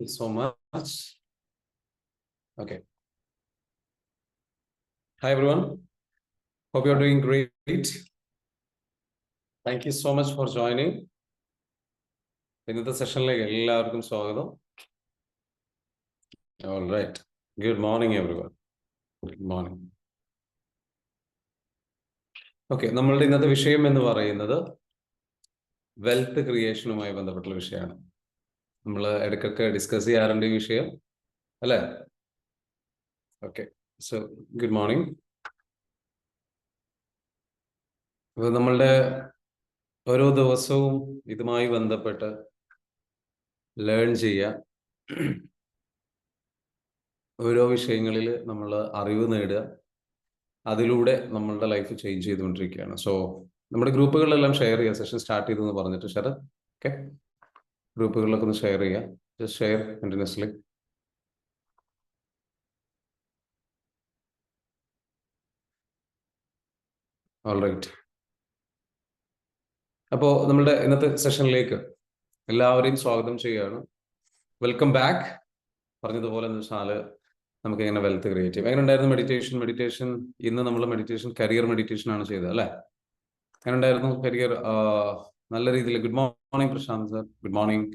You so much. Okay. Hi, everyone. Hope you're doing great. Thank you so much for joining. ഇന്നത്തെ സെഷനിലേക്ക് എല്ലാവർക്കും സ്വാഗതം. All right. Good morning, everyone. Good morning. Okay, നമ്മളുടെ ഇന്നത്തെ വിഷയം എന്ന് പറയുന്നത് വെൽത്ത് ക്രിയേഷനുമായി ബന്ധപ്പെട്ടുള്ള വിഷയമാണ്. നമ്മൾ ഇടയ്ക്കൊക്കെ ഡിസ്കസ് ചെയ്യാറുണ്ട് ഈ വിഷയം, അല്ലേ? Okay, so good morning. അപ്പോൾ നമ്മളുടെ ഓരോ ദിവസവും ഇതുമായി ബന്ധപ്പെട്ട് ലേൺ ചെയ്യുക, ഓരോ വിഷയങ്ങളിൽ നമ്മൾ അറിവ് നേടുക, അതിലൂടെ നമ്മളുടെ ലൈഫ് ചേഞ്ച് ചെയ്തുകൊണ്ടിരിക്കുകയാണ്. സോ നമ്മുടെ ഗ്രൂപ്പുകളിലെല്ലാം ഷെയർ ചെയ്യുക. സെഷൻ സ്റ്റാർട്ട് ചെയ്തെന്ന് പറഞ്ഞിട്ട് ശരത്, ഓക്കെ, ഗ്രൂപ്പുകളിലൊക്കെ ഒന്ന് ഷെയർ ചെയ്യുക. Just share continuously. All right. അപ്പോൾ നമ്മളുടെ ഇന്നത്തെ സെഷനിലേക്ക് എല്ലാവരെയും സ്വാഗതം ചെയ്യുകയാണ്. Welcome back. പറഞ്ഞതുപോലെ എന്ന് വെച്ചാൽ നമുക്ക് എങ്ങനെ വെൽത്ത് ക്രിയേറ്റ് ചെയ്യും. എങ്ങനെ ഉണ്ടായിരുന്നു മെഡിറ്റേഷൻ? ഇന്ന് നമ്മൾ കരിയർ മെഡിറ്റേഷൻ ആണ് ചെയ്തത്, അല്ലേ? എങ്ങനെ ഉണ്ടായിരുന്നു കരിയർ? നല്ല രീതിയിൽ. Good morning Prashant sir, good morning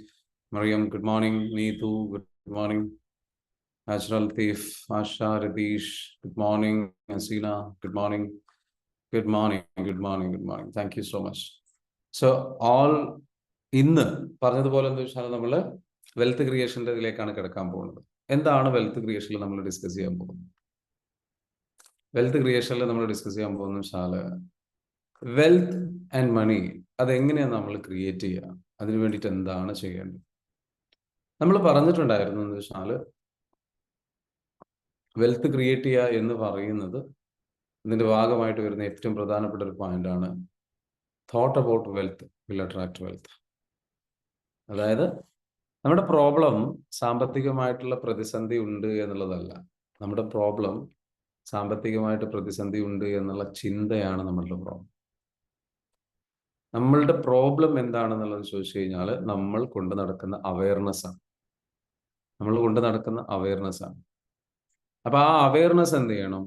Mariam, good morning Neethu, good morning natural thief, Asha, Ratheesh, good morning Haseena, good morning, good morning, good morning, good morning. Thank you so much. So all ഇന്ന് പറഞ്ഞതുപോലെ എന്താ വെച്ചാൽ നമ്മൾ വെൽത്ത് ക്രിയേഷൻ്റെ ഇതിലേക്കാണ് കിടക്കാൻ പോകുന്നത്. എന്താണ് വെൽത്ത് ക്രിയേഷനിൽ നമ്മൾ ഡിസ്കസ് ചെയ്യാൻ പോകുന്നത്? വെൽത്ത് ക്രിയേഷനിൽ നമ്മൾ ഡിസ്കസ് ചെയ്യാൻ പോകുന്ന വെച്ചാൽ വെൽത്ത് ആൻഡ് മണി അതെങ്ങനെയാണ് നമ്മൾ ക്രിയേറ്റ് ചെയ്യുക, അതിനു വേണ്ടിയിട്ട് എന്താണ് ചെയ്യേണ്ടത്. നമ്മൾ പറഞ്ഞിട്ടുണ്ടായിരുന്നു എന്ന് വെച്ചാൽ വെൽത്ത് ക്രിയേറ്റ് ചെയ്യുക എന്ന് പറയുന്നത് ഇതിന്റെ ഭാഗമായിട്ട് വരുന്ന ഏറ്റവും പ്രധാനപ്പെട്ട ഒരു പോയിന്റാണ് thought about wealth will attract wealth. അതായത് നമ്മുടെ പ്രോബ്ലം സാമ്പത്തികമായിട്ടുള്ള പ്രതിസന്ധി ഉണ്ട് എന്നുള്ളതല്ല. നമ്മുടെ പ്രോബ്ലം സാമ്പത്തികമായിട്ട് പ്രതിസന്ധി ഉണ്ട് എന്നുള്ള ചിന്തയാണ് നമ്മളുടെ പ്രോബ്ലം. നമ്മളുടെ പ്രോബ്ലം എന്താണെന്നുള്ളത് ചോദിച്ചു കഴിഞ്ഞാൽ നമ്മൾ കൊണ്ട് നടക്കുന്ന അവയർനെസ് ആണ്. അപ്പൊ ആ അവയർനെസ് എന്ത് ചെയ്യണം?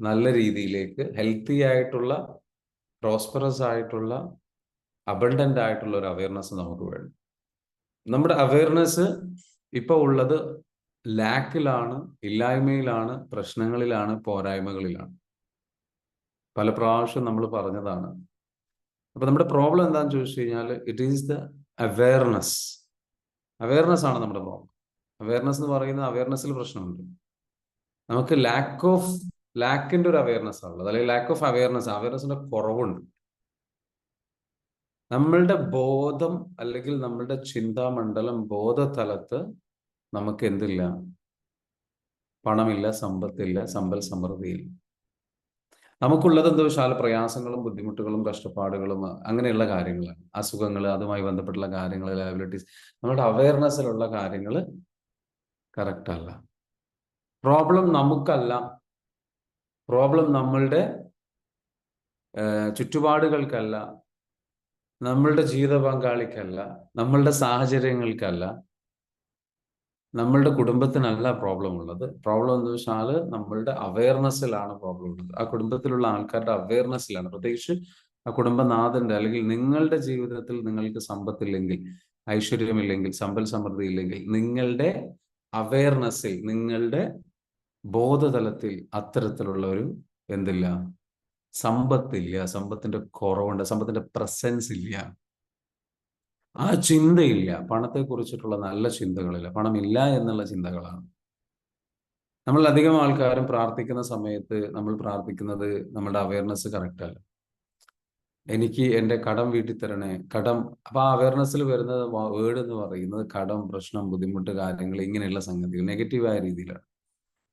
നല്ല രീതിയിലേക്ക് ഹെൽത്തി ആയിട്ടുള്ള, പ്രോസ്പെറസ് ആയിട്ടുള്ള, അബണ്ടന്റ് ആയിട്ടുള്ള ഒരു അവയർനെസ് നമുക്ക് വേണം. നമ്മുടെ അവയർനെസ് ഇപ്പൊ ഉള്ളത് ലാക്കിലാണ്, ഇല്ലായ്മയിലാണ്, പ്രശ്നങ്ങളിലാണ്, പോരായ്മകളിലാണ്. പല പ്രാവശ്യം നമ്മൾ പറഞ്ഞതാണ്. അപ്പൊ നമ്മുടെ പ്രോബ്ലം എന്താണെന്ന് ചോദിച്ചു കഴിഞ്ഞാൽ ഇറ്റ് ഈസ് ദ അവയർനെസ് ആണ് നമ്മുടെ പ്രോബ്ലം. അവയർനെസ് എന്ന് പറയുന്നത്, അവയർനെസ്സിൽ പ്രശ്നമുണ്ട്. നമുക്ക് ലാക്കിന്റെ ഒരു അവയർനെസ് ആണുള്ളത്, അല്ലെങ്കിൽ ലാക്ക് ഓഫ് അവയർനെസ്സിന്റെ കുറവുണ്ട്. നമ്മളുടെ ബോധം അല്ലെങ്കിൽ നമ്മളുടെ ചിന്താമണ്ഡലം, ബോധതലത്ത് നമുക്ക് എന്തില്ല? പണമില്ല, സമ്പത്തില്ല, സമ്പൽ സമൃദ്ധിയില്ല. നമുക്കുള്ളത് എന്താ വെച്ചാൽ പ്രയാസങ്ങളും ബുദ്ധിമുട്ടുകളും കഷ്ടപ്പാടുകളും അങ്ങനെയുള്ള കാര്യങ്ങളാണ്. അസുഖങ്ങൾ, അതുമായി ബന്ധപ്പെട്ടുള്ള കാര്യങ്ങൾ, ലയബിലിറ്റീസ്. നമ്മുടെ അവയർനെസ്സിലുള്ള കാര്യങ്ങൾ കറക്റ്റ് അല്ല. പ്രോബ്ലം നമുക്കല്ല, പ്രോബ്ലം നമ്മളുടെ ചുറ്റുപാടുകൾക്കല്ല, നമ്മളുടെ ജീവിത പങ്കാളിക്കല്ല, നമ്മളുടെ സാഹചര്യങ്ങൾക്കല്ല, നമ്മളുടെ കുടുംബത്തിനല്ല പ്രോബ്ലം ഉള്ളത്. പ്രോബ്ലം എന്ന് വെച്ചാൽ നമ്മളുടെ അവയർനെസ്സിലാണ് പ്രോബ്ലം ഉള്ളത്. ആ കുടുംബത്തിലുള്ള ആൾക്കാരുടെ അവയർനെസ്സിലാണ്. പ്രത്യേകിച്ച് ആ കുടുംബനാഥന്റെ, അല്ലെങ്കിൽ നിങ്ങളുടെ ജീവിതത്തിൽ നിങ്ങൾക്ക് സമ്പത്തില്ലെങ്കിൽ, ഐശ്വര്യമില്ലെങ്കിൽ, സമ്പൽ സമൃദ്ധി ഇല്ലെങ്കിൽ, നിങ്ങളുടെ അവയർനെസ്സിൽ, നിങ്ങളുടെ ബോധതലത്തിൽ അത്തരത്തിലുള്ള ഒരു എന്തില്ല? സമ്പത്തില്ല, സമ്പത്തിന്റെ കുറവുണ്ട്, സമ്പത്തിന്റെ പ്രസൻസ് ഇല്ല, ആ ചിന്തയില്ല. പണത്തെ കുറിച്ചിട്ടുള്ള നല്ല ചിന്തകളില്ല, പണമില്ല എന്നുള്ള ചിന്തകളാണ്. നമ്മൾ അധികം ആൾക്കാരും പ്രാർത്ഥിക്കുന്ന സമയത്ത് നമ്മൾ പ്രാർത്ഥിക്കുന്നത് നമ്മുടെ അവയർനെസ് കറക്റ്റ് അല്ല. എനിക്ക് എൻ്റെ കടം വീട്ടി തരണേ, കടം. അപ്പൊ ആ അവയർനെസ്സിൽ വരുന്ന വേർഡ് എന്ന് പറയുന്നത് കടം, പ്രശ്നം, ബുദ്ധിമുട്ട്, കാര്യങ്ങൾ, ഇങ്ങനെയുള്ള സംഗതികൾ നെഗറ്റീവായ രീതിയിലാണ്.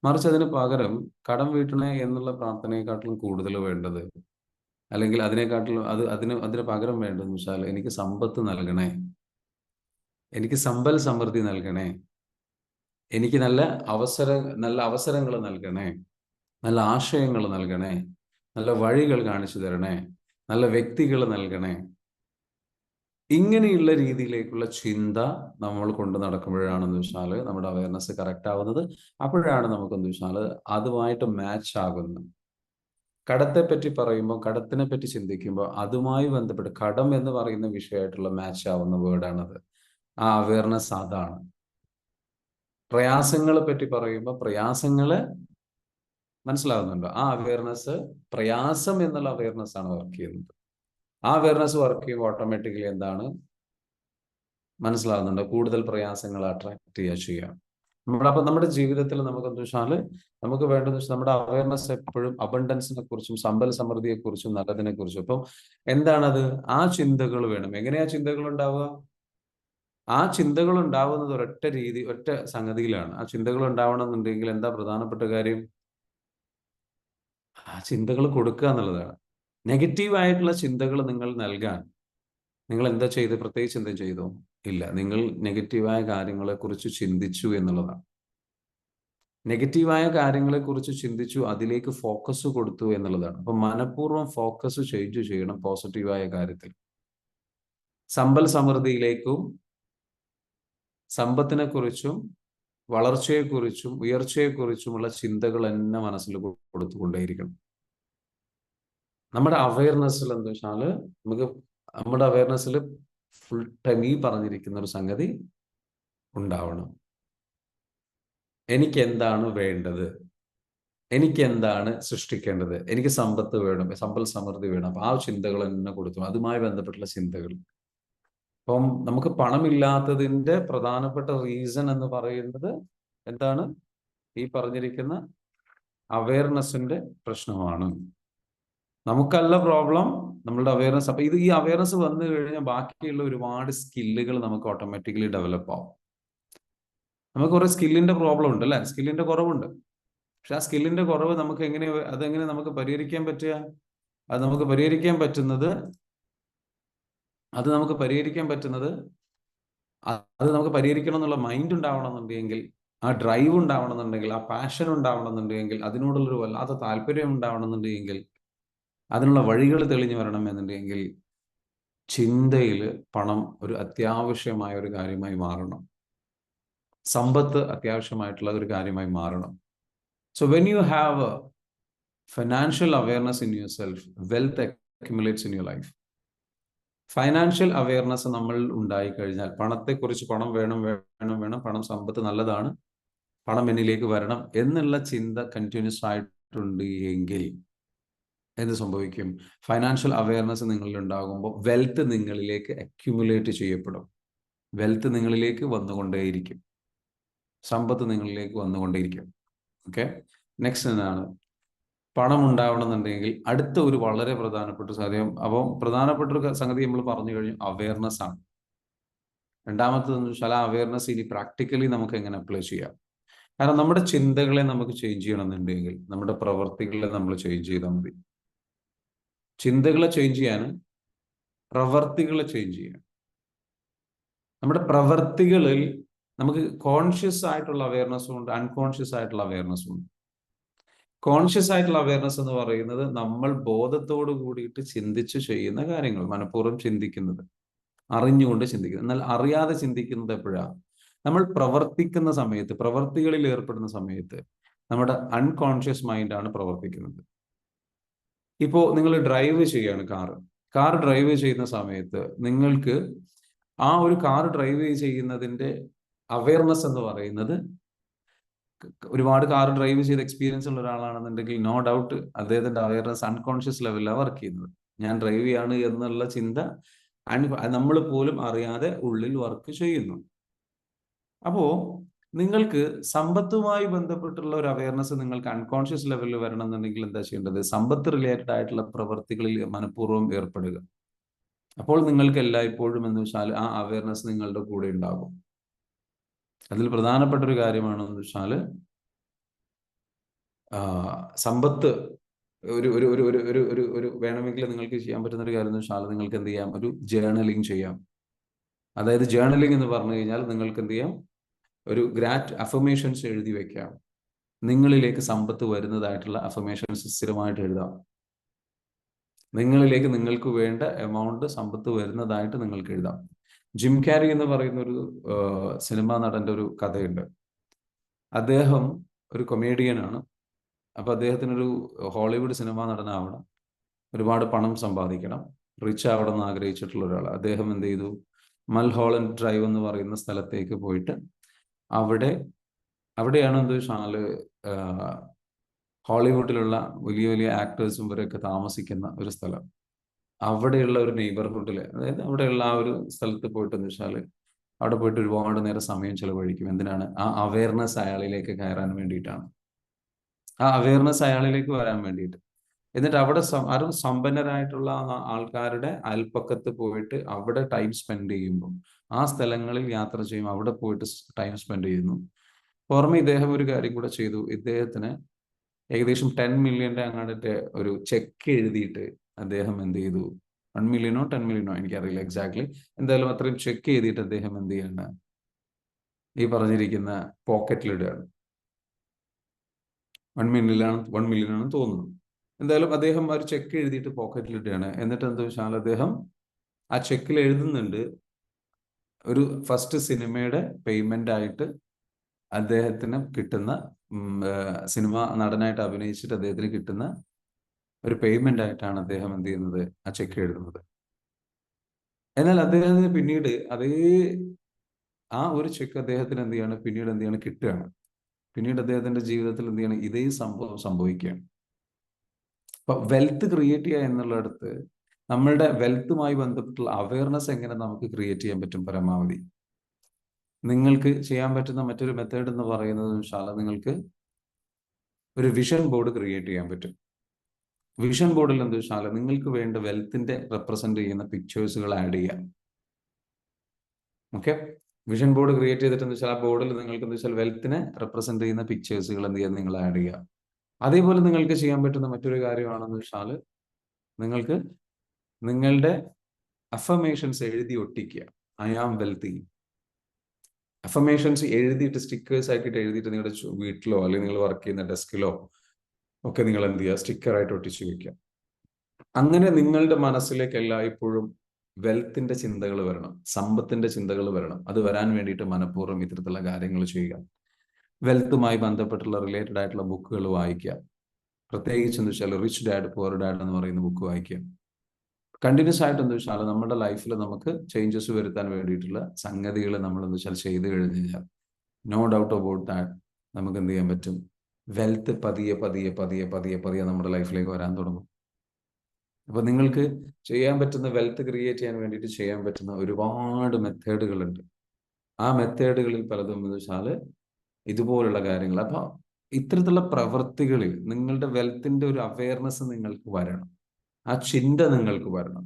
മറിച്ച് അതിന് പകരം കടം വീട്ടണേ എന്നുള്ള പ്രാർത്ഥനയെക്കാട്ടിലും കൂടുതൽ വേണ്ടത്, അല്ലെങ്കിൽ അതിനെക്കാട്ടിലും അതിന് പകരം വേണ്ടതെന്ന് വെച്ചാൽ എനിക്ക് സമ്പത്ത് നൽകണേ, എനിക്ക് സമ്പൽ സമൃദ്ധി നൽകണേ, എനിക്ക് നല്ല അവസരങ്ങൾ നൽകണേ, നല്ല ആശയങ്ങൾ നൽകണേ, നല്ല വഴികൾ കാണിച്ചു തരണേ, നല്ല വ്യക്തികൾ നൽകണേ. ഇങ്ങനെയുള്ള രീതിയിലേക്കുള്ള ചിന്ത നമ്മൾ കൊണ്ട് നടക്കുമ്പോഴാണെന്ന് വെച്ചാൽ നമ്മുടെ അവയർനെസ് കറക്റ്റ് ആവുന്നത്. അപ്പോഴാണ് നമുക്കെന്ന് വെച്ചാൽ അതുമായിട്ട് മാച്ച് ആകുന്നത്. കടത്തെ പറ്റി പറയുമ്പോൾ, കടത്തിനെ പറ്റി ചിന്തിക്കുമ്പോൾ അതുമായി ബന്ധപ്പെട്ട് കടം എന്ന് പറയുന്ന വിഷയമായിട്ടുള്ള മാച്ച് ആവുന്ന വേർഡാണത്. ആ അവയർനെസ് അതാണ്. പ്രയാസങ്ങളെ പറ്റി പറയുമ്പോൾ പ്രയാസങ്ങള് മനസ്സിലാവുന്നുണ്ടോ? ആ അവയർനെസ്, പ്രയാസം എന്നുള്ള അവയർനെസ് ആണ് വർക്ക് ചെയ്യുന്നത്. ആ അവയർനെസ് വർക്ക് ചെയ്യുമ്പോൾ ഓട്ടോമാറ്റിക്കലി എന്താണ് മനസ്സിലാവുന്നുണ്ടോ? കൂടുതൽ പ്രയാസങ്ങൾ അട്രാക്ട് ചെയ്യുക. നമ്മുടെ ജീവിതത്തിൽ നമുക്ക് എന്താ വെച്ചാല് നമുക്ക് വേണ്ടതെന്ന് വെച്ചാൽ നമ്മുടെ അവയർനെസ് എപ്പോഴും അബണ്ടൻസിനെ കുറിച്ചും സമ്പൽ സമൃദ്ധിയെ കുറിച്ചും നല്ലതിനെ കുറിച്ചും. അപ്പം എന്താണത്? ആ ചിന്തകൾ വേണം. എങ്ങനെയാ ചിന്തകൾ ഉണ്ടാവുക? ആ ചിന്തകൾ ഉണ്ടാവുന്നത് ഒറ്റ സംഗതിയിലാണ്. ആ ചിന്തകൾ ഉണ്ടാവണമെന്നുണ്ടെങ്കിൽ എന്താ പ്രധാനപ്പെട്ട കാര്യം? ആ ചിന്തകൾ കൊടുക്കുക എന്നുള്ളതാണ്. നെഗറ്റീവ് ആയിട്ടുള്ള ചിന്തകൾ നിങ്ങൾ നൽകാൻ നിങ്ങൾ എന്താ ചെയ്ത്? പ്രത്യേകിച്ച് എന്താ ചെയ്തോ? ഇല്ല. നിങ്ങൾ നെഗറ്റീവായ കാര്യങ്ങളെ കുറിച്ച് ചിന്തിച്ചു എന്നുള്ളതാണ്. നെഗറ്റീവായ കാര്യങ്ങളെ കുറിച്ച് ചിന്തിച്ചു, അതിലേക്ക് ഫോക്കസ് കൊടുത്തു എന്നുള്ളതാണ്. അപ്പൊ മനഃപൂർവ്വം ഫോക്കസ് ചേഞ്ച് ചെയ്യണം പോസിറ്റീവായ കാര്യത്തിൽ. സമ്പൽ സമൃദ്ധിയിലേക്കും സമ്പത്തിനെ കുറിച്ചും വളർച്ചയെക്കുറിച്ചും ഉയർച്ചയെക്കുറിച്ചുമുള്ള ചിന്തകൾ തന്നെ മനസ്സിൽ കൊടുത്തുകൊണ്ടേയിരിക്കണം. നമ്മുടെ അവയർനെസ്സിൽ എന്താ വെച്ചാല് നമുക്ക് നമ്മുടെ അവയർനെസ്സിൽ ഫുൾ ടൈം ഈ പറഞ്ഞിരിക്കുന്ന ഒരു സംഗതി ഉണ്ടാവണം. എനിക്ക് എന്താണ് വേണ്ടത്? എനിക്ക് എന്താണ് സൃഷ്ടിക്കേണ്ടത്? എനിക്ക് സമ്പത്ത് വേണം, സമ്പൽ സമൃദ്ധി വേണം. അപ്പൊ ആ ചിന്തകൾ തന്നെ കൊടുത്തു, അതുമായി ബന്ധപ്പെട്ടുള്ള ചിന്തകൾ. അപ്പം നമുക്ക് പണമില്ലാത്തതിന്റെ പ്രധാനപ്പെട്ട റീസൺ എന്ന് പറയുന്നത് എന്താണ്? ഈ പറഞ്ഞിരിക്കുന്ന അവയർനെസിന്റെ പ്രശ്നമാണ്. നമുക്കല്ല പ്രോബ്ലം, നമ്മളുടെ അവയർനെസ്. അപ്പൊ ഈ അവയർനെസ് വന്നു കഴിഞ്ഞാൽ ബാക്കിയുള്ള ഒരുപാട് സ്കില്ലുകൾ നമുക്ക് ഓട്ടോമാറ്റിക്കലി ഡെവലപ്പ് ആവും. നമുക്ക് കുറെ സ്കില്ലിന്റെ പ്രോബ്ലം ഉണ്ട് അല്ലെ? സ്കില്ലിന്റെ കുറവുണ്ട്. പക്ഷെ ആ സ്കില്ലിന്റെ കുറവ് അതെങ്ങനെ നമുക്ക് പരിഹരിക്കാൻ പറ്റുക? അത് നമുക്ക് പരിഹരിക്കാൻ പറ്റുന്നത് അത് നമുക്ക് പരിഹരിക്കാൻ പറ്റുന്നത് അത് നമുക്ക് പരിഹരിക്കണം എന്നുള്ള മൈൻഡ് ഉണ്ടാവണമെന്നുണ്ടെങ്കിൽ, ആ ഡ്രൈവ് ഉണ്ടാവണമെന്നുണ്ടെങ്കിൽ, ആ പാഷൻ ഉണ്ടാവണമെന്നുണ്ടെങ്കിൽ, അതിനോടുള്ളൊരു വല്ലാത്ത താല്പര്യം ഉണ്ടാവണമെന്നുണ്ടെങ്കിൽ, അതിനുള്ള വഴികൾ തെളിഞ്ഞു വരണമെന്നുണ്ടെങ്കിൽ ചിന്തയിൽ പണം ഒരു അത്യാവശ്യമായ ഒരു കാര്യമായി മാറണം. സമ്പത്ത് അത്യാവശ്യമായിട്ടുള്ള ഒരു കാര്യമായി മാറണം. So when you have financial awareness in your self, wealth accumulates in your life. Financial awareness നമ്മൾ ഉണ്ടായിക്കഴിഞ്ഞാൽ പണത്തെക്കുറിച്ച്, പണം വേണം വേണം വേണം, പണം സമ്പത്ത് നല്ലതാണ്, പണം എന്നിലേക്ക് വരണം എന്നുള്ള ചിന്ത കണ്ടിന്യൂസ് ആയിട്ടുണ്ട് എങ്കിൽ എന്ത് സംഭവിക്കും? ഫൈനാൻഷ്യൽ അവയർനെസ് നിങ്ങളിൽ ഉണ്ടാകുമ്പോൾ വെൽത്ത് നിങ്ങളിലേക്ക് അക്യുമുലേറ്റ് ചെയ്യപ്പെടും. വെൽത്ത് നിങ്ങളിലേക്ക് വന്നുകൊണ്ടേയിരിക്കും. സമ്പത്ത് നിങ്ങളിലേക്ക് വന്നുകൊണ്ടേയിരിക്കും. ഓക്കെ. നെക്സ്റ്റ് എന്താണ്? പണം ഉണ്ടാവണമെന്നുണ്ടെങ്കിൽ അടുത്ത ഒരു വളരെ പ്രധാനപ്പെട്ട സാധ്യം. അപ്പം പ്രധാനപ്പെട്ട ഒരു സംഗതി നമ്മൾ പറഞ്ഞു കഴിഞ്ഞു, അവയർനെസ് ആണ്. രണ്ടാമത്തേതെന്ന് വെച്ചാൽ ആ അവയർനെസ് ഇനി പ്രാക്ടിക്കലി നമുക്ക് എങ്ങനെ അപ്ലൈ ചെയ്യാം? കാരണം നമ്മുടെ ചിന്തകളെ നമുക്ക് ചേഞ്ച് ചെയ്യണമെന്നുണ്ടെങ്കിൽ നമ്മുടെ പ്രവർത്തികളെ നമ്മൾ ചേഞ്ച് ചെയ്താൽ മതി. ചിന്തകളെ ചേഞ്ച് ചെയ്യാൻ പ്രവർത്തികളെ ചേഞ്ച് ചെയ്യാൻ. നമ്മുടെ പ്രവർത്തികളിൽ നമുക്ക് കോൺഷ്യസ് ആയിട്ടുള്ള അവയർനെസ്സും ഉണ്ട്, അൺകോൺഷ്യസ് ആയിട്ടുള്ള അവയർനെസ്സും ഉണ്ട്. കോൺഷ്യസ് ആയിട്ടുള്ള അവയർനെസ് എന്ന് പറയുന്നത് നമ്മൾ ബോധത്തോട് കൂടിയിട്ട് ചിന്തിച്ച് ചെയ്യുന്ന കാര്യങ്ങൾ, മനഃപൂർവ്വം ചിന്തിക്കുന്നത്, അറിഞ്ഞുകൊണ്ട് ചിന്തിക്കുന്നത്. എന്നാൽ അറിയാതെ ചിന്തിക്കുന്നത് എപ്പോഴാണ്? നമ്മൾ പ്രവർത്തിക്കുന്ന സമയത്ത്, പ്രവർത്തികളിൽ ഏർപ്പെടുന്ന സമയത്ത് നമ്മുടെ അൺകോൺഷ്യസ് മൈൻഡാണ് പ്രവർത്തിക്കുന്നത്. ഇപ്പോ നിങ്ങൾ ഡ്രൈവ് ചെയ്യാണ് കാർ ഡ്രൈവ് ചെയ്യുന്ന സമയത്ത് നിങ്ങൾക്ക് ആ ഒരു കാർ ഡ്രൈവ് ചെയ്യുന്നതിന്റെ അവയർനെസ് എന്ന് പറയുന്നത്, ഒരുപാട് കാർ ഡ്രൈവ് ചെയ്ത് എക്സ്പീരിയൻസ് ഉള്ള ഒരാളാണെന്നുണ്ടെങ്കിൽ നോ ഡൗട്ട് അദ്ദേഹത്തിന്റെ അവയർനെസ് അൺകോൺഷ്യസ് ലെവലിലാണ് വർക്ക് ചെയ്യുന്നത്. ഞാൻ ഡ്രൈവ് ചെയ്യാണ് എന്നുള്ള ചിന്ത നമ്മൾ പോലും അറിയാതെ ഉള്ളിൽ വർക്ക് ചെയ്യുന്നു. അപ്പോ നിങ്ങൾക്ക് സമ്പത്തുമായി ബന്ധപ്പെട്ടുള്ള ഒരു അവയർനെസ് നിങ്ങൾക്ക് അൺകോൺഷ്യസ് ലെവലിൽ വരണം എന്നുണ്ടെങ്കിൽ എന്താ ചെയ്യേണ്ടത്? സമ്പത്ത് റിലേറ്റഡ് ആയിട്ടുള്ള പ്രവർത്തികളിൽ മനഃപൂർവ്വം ഏർപ്പെടുക. അപ്പോൾ നിങ്ങൾക്ക് എല്ലായ്പ്പോഴും എന്ന് വെച്ചാൽ ആ അവയർനെസ് നിങ്ങളുടെ കൂടെ ഉണ്ടാകും. അതിൽ പ്രധാനപ്പെട്ട ഒരു കാര്യമാണെന്ന് വെച്ചാൽ സമ്പത്ത് ഒരു ഒരു ഒരു ഒരു ഒരു ഒരു ഒരു വേണമെങ്കിൽ നിങ്ങൾക്ക് ചെയ്യാൻ പറ്റുന്ന ഒരു കാര്യം എന്ന് വെച്ചാൽ നിങ്ങൾക്ക് എന്ത് ചെയ്യാം? ഒരു ജേർണലിംഗ് ചെയ്യാം. അതായത് ജേർണലിംഗ് എന്ന് പറഞ്ഞു കഴിഞ്ഞാൽ നിങ്ങൾക്ക് എന്ത് ചെയ്യാം? ഒരു അഫർമേഷൻസ് എഴുതി വെക്കാം. നിങ്ങളിലേക്ക് സമ്പത്ത് വരുന്നതായിട്ടുള്ള അഫർമേഷൻസ് സ്ഥിരമായിട്ട് എഴുതാം. നിങ്ങളിലേക്ക് നിങ്ങൾക്ക് വേണ്ട എമൗണ്ട് സമ്പത്ത് വരുന്നതായിട്ട് നിങ്ങൾക്ക് എഴുതാം. ജിം ക്യാരി എന്ന് പറയുന്ന ഒരു സിനിമാ നടന്റെ ഒരു കഥയുണ്ട്. അദ്ദേഹം ഒരു കൊമേഡിയനാണ്. അപ്പൊ അദ്ദേഹത്തിനൊരു ഹോളിവുഡ് സിനിമാ നടനാവണം, ഒരുപാട് പണം സമ്പാദിക്കണം, റിച്ച് ആവണം എന്ന് ആഗ്രഹിച്ചിട്ടുള്ള ഒരാൾ. അദ്ദേഹം എന്ത് ചെയ്തു, മൽഹോളൻഡ് ഡ്രൈവ് എന്ന് പറയുന്ന സ്ഥലത്തേക്ക് പോയിട്ട് അവിടെയാണ് എന്ത് വെച്ചാൽ ഹോളിവുഡിലുള്ള വലിയ വലിയ ആക്ടേഴ്സും ഇവരൊക്കെ താമസിക്കുന്ന ഒരു സ്ഥലം. അവിടെയുള്ള ഒരു നെയ്ബർഹുഡിൽ, അതായത് അവിടെയുള്ള ആ ഒരു സ്ഥലത്ത് പോയിട്ടെന്ന് വെച്ചാൽ അവിടെ പോയിട്ട് ഒരുപാട് നേരം സമയം ചെലവഴിക്കും. എന്തിനാണ്? ആ അവയർനെസ് അയാളിലേക്ക് കയറാൻ വേണ്ടിയിട്ടാണ്, ആ അവയർനെസ് അയാളിലേക്ക് വരാൻ വേണ്ടിയിട്ട്. എന്നിട്ട് അവിടെ ആരും സമ്പന്നരായിട്ടുള്ള ആൾക്കാരുടെ അയൽപ്പക്കത്ത് പോയിട്ട് അവിടെ ടൈം സ്പെൻഡ് ചെയ്യുമ്പോൾ, ആ സ്ഥലങ്ങളിൽ യാത്ര ചെയ്യും, അവിടെ പോയിട്ട് ടൈം സ്പെൻഡ് ചെയ്യുന്നു. പുറമെ ഇദ്ദേഹം ഒരു കാര്യം കൂടെ ചെയ്തു. ഇദ്ദേഹത്തിന് ഏകദേശം 10 മില്യന്റെ അങ്ങോട്ട് ഒരു ചെക്ക് എഴുതിയിട്ട് അദ്ദേഹം എന്ത് ചെയ്തു, 1 മില്യനോ 10 മില്യനോ എനിക്കറിയില്ല എക്സാക്ട്ലി, എന്തായാലും അത്രയും ചെക്ക് ചെയ്തിട്ട് അദ്ദേഹം എന്ത് ചെയ്യാണ്, ഈ പറഞ്ഞിരിക്കുന്ന പോക്കറ്റിലിടുകയാണ്. 1 മില്യൺ ആണെന്ന് തോന്നുന്നു. എന്തായാലും അദ്ദേഹം ആ ഒരു ചെക്ക് എഴുതിയിട്ട് പോക്കറ്റിലിടുകയാണ്. എന്നിട്ട് എന്താ വെച്ചാൽ അദ്ദേഹം ആ ചെക്കിൽ എഴുതുന്നുണ്ട്, ഒരു ഫസ്റ്റ് സിനിമയുടെ പേയ്മെന്റ് ആയിട്ട് അദ്ദേഹത്തിന് കിട്ടുന്ന, സിനിമ നടനായിട്ട് അഭിനയിച്ചിട്ട് അദ്ദേഹത്തിന് കിട്ടുന്ന ഒരു പേയ്മെന്റ് ആയിട്ടാണ് അദ്ദേഹം എന്ത് ചെയ്യുന്നത്, ആ ചെക്ക് എഴുതുന്നത്. എന്നാൽ അദ്ദേഹത്തിന് പിന്നീട് ആ ഒരു ചെക്ക് അദ്ദേഹത്തിന് എന്ത് ചെയ്യാണ്, പിന്നീട് എന്ത് ചെയ്യാണ്, കിട്ടുകയാണ്. പിന്നീട് അദ്ദേഹത്തിന്റെ ജീവിതത്തിൽ എന്ത് ചെയ്യാണ്, ഇതേ സംഭവം സംഭവിക്കുകയാണ്. അപ്പൊ വെൽത്ത് ക്രിയേറ്റ് ചെയ്യുക എന്നുള്ളിടത്ത് നമ്മളുടെ വെൽത്തുമായി ബന്ധപ്പെട്ടുള്ള അവയർനെസ് എങ്ങനെ നമുക്ക് ക്രിയേറ്റ് ചെയ്യാൻ പറ്റും പരമാവധി. നിങ്ങൾക്ക് ചെയ്യാൻ പറ്റുന്ന മറ്റൊരു മെത്തേഡ് എന്ന് പറയുന്നത് വെച്ചാൽ നിങ്ങൾക്ക് ഒരു വിഷൻ ബോർഡ് ക്രിയേറ്റ് ചെയ്യാൻ പറ്റും. വിഷൻ ബോർഡിൽ എന്താ വെച്ചാൽ നിങ്ങൾക്ക് വേണ്ട വെൽത്തിന്റെ റെപ്രസെന്റ് ചെയ്യുന്ന പിക്ചേഴ്സുകൾ ആഡ് ചെയ്യാം. ഓക്കെ, വിഷൻ ബോർഡ് ക്രിയേറ്റ് ചെയ്തിട്ട് എന്താ വെച്ചാൽ ആ ബോർഡിൽ നിങ്ങൾക്ക് എന്താ വെച്ചാൽ വെൽത്തിനെ റെപ്രസെന്റ് ചെയ്യുന്ന പിക്ചേഴ്സുകൾ എന്ത് ചെയ്യാൻ നിങ്ങൾ ആഡ് ചെയ്യുക. അതേപോലെ നിങ്ങൾക്ക് ചെയ്യാൻ പറ്റുന്ന മറ്റൊരു കാര്യമാണെന്ന് വെച്ചാൽ നിങ്ങൾക്ക് നിങ്ങളുടെ അഫർമേഷൻസ് എഴുതി ഒട്ടിക്കുക. ഐ ആം വെൽത്തി അഫർമേഷൻസ് എഴുതിയിട്ട് സ്റ്റിക്കേഴ്സ് ആക്കിയിട്ട് എഴുതിയിട്ട് നിങ്ങളുടെ വീട്ടിലോ അല്ലെങ്കിൽ നിങ്ങൾ വർക്ക് ചെയ്യുന്ന ഡെസ്കിലോ ഒക്കെ നിങ്ങൾ എന്ത് ചെയ്യുക, സ്റ്റിക്കറായിട്ട് ഒട്ടിച്ചു വെക്കുക. അങ്ങനെ നിങ്ങളുടെ മനസ്സിലേക്ക് എല്ലായ്പ്പോഴും വെൽത്തിന്റെ ചിന്തകൾ വരണം, സമ്പത്തിന്റെ ചിന്തകൾ വരണം. അത് വരാൻ വേണ്ടിയിട്ട് മനഃപൂർവ്വം ഇത്തരത്തിലുള്ള കാര്യങ്ങൾ ചെയ്യുക. വെൽത്തുമായി ബന്ധപ്പെട്ടുള്ള റിലേറ്റഡ് ആയിട്ടുള്ള ബുക്കുകൾ വായിക്കുക. പ്രത്യേകിച്ച് എന്ന് വെച്ചാൽ റിച്ച് ഡാഡ് പുവർ ഡാഡ് എന്ന് പറയുന്ന ബുക്ക് വായിക്കുക. കണ്ടിന്യൂസ് ആയിട്ട് എന്താ വെച്ചാൽ നമ്മുടെ ലൈഫിൽ നമുക്ക് ചേഞ്ചസ് വരുത്താൻ വേണ്ടിയിട്ടുള്ള സംഗതികൾ നമ്മൾ എന്താ വെച്ചാൽ ചെയ്ത് കഴിഞ്ഞ് കഴിഞ്ഞാൽ നോ ഡൗട്ട് അബൌട്ട് ദാറ്റ് നമുക്ക് എന്ത് ചെയ്യാൻ പറ്റും, വെൽത്ത് പതിയെ പതിയെ പതിയെ പതിയെ പതിയെ നമ്മുടെ ലൈഫിലേക്ക് വരാൻ തുടങ്ങും. അപ്പൊ നിങ്ങൾക്ക് ചെയ്യാൻ പറ്റുന്ന, വെൽത്ത് ക്രിയേറ്റ് ചെയ്യാൻ വേണ്ടിയിട്ട് ചെയ്യാൻ പറ്റുന്ന ഒരുപാട് മെത്തേഡുകളുണ്ട്. ആ മെത്തേഡുകളിൽ പലതും എന്ന് വെച്ചാൽ ഇതുപോലുള്ള കാര്യങ്ങൾ. അപ്പൊ ഇത്തരത്തിലുള്ള പ്രവൃത്തികളിൽ നിങ്ങളുടെ വെൽത്തിന്റെ ഒരു അവയർനെസ് നിങ്ങൾക്ക് വരണം, ആ ചിന്ത നിങ്ങൾക്ക് വരണം.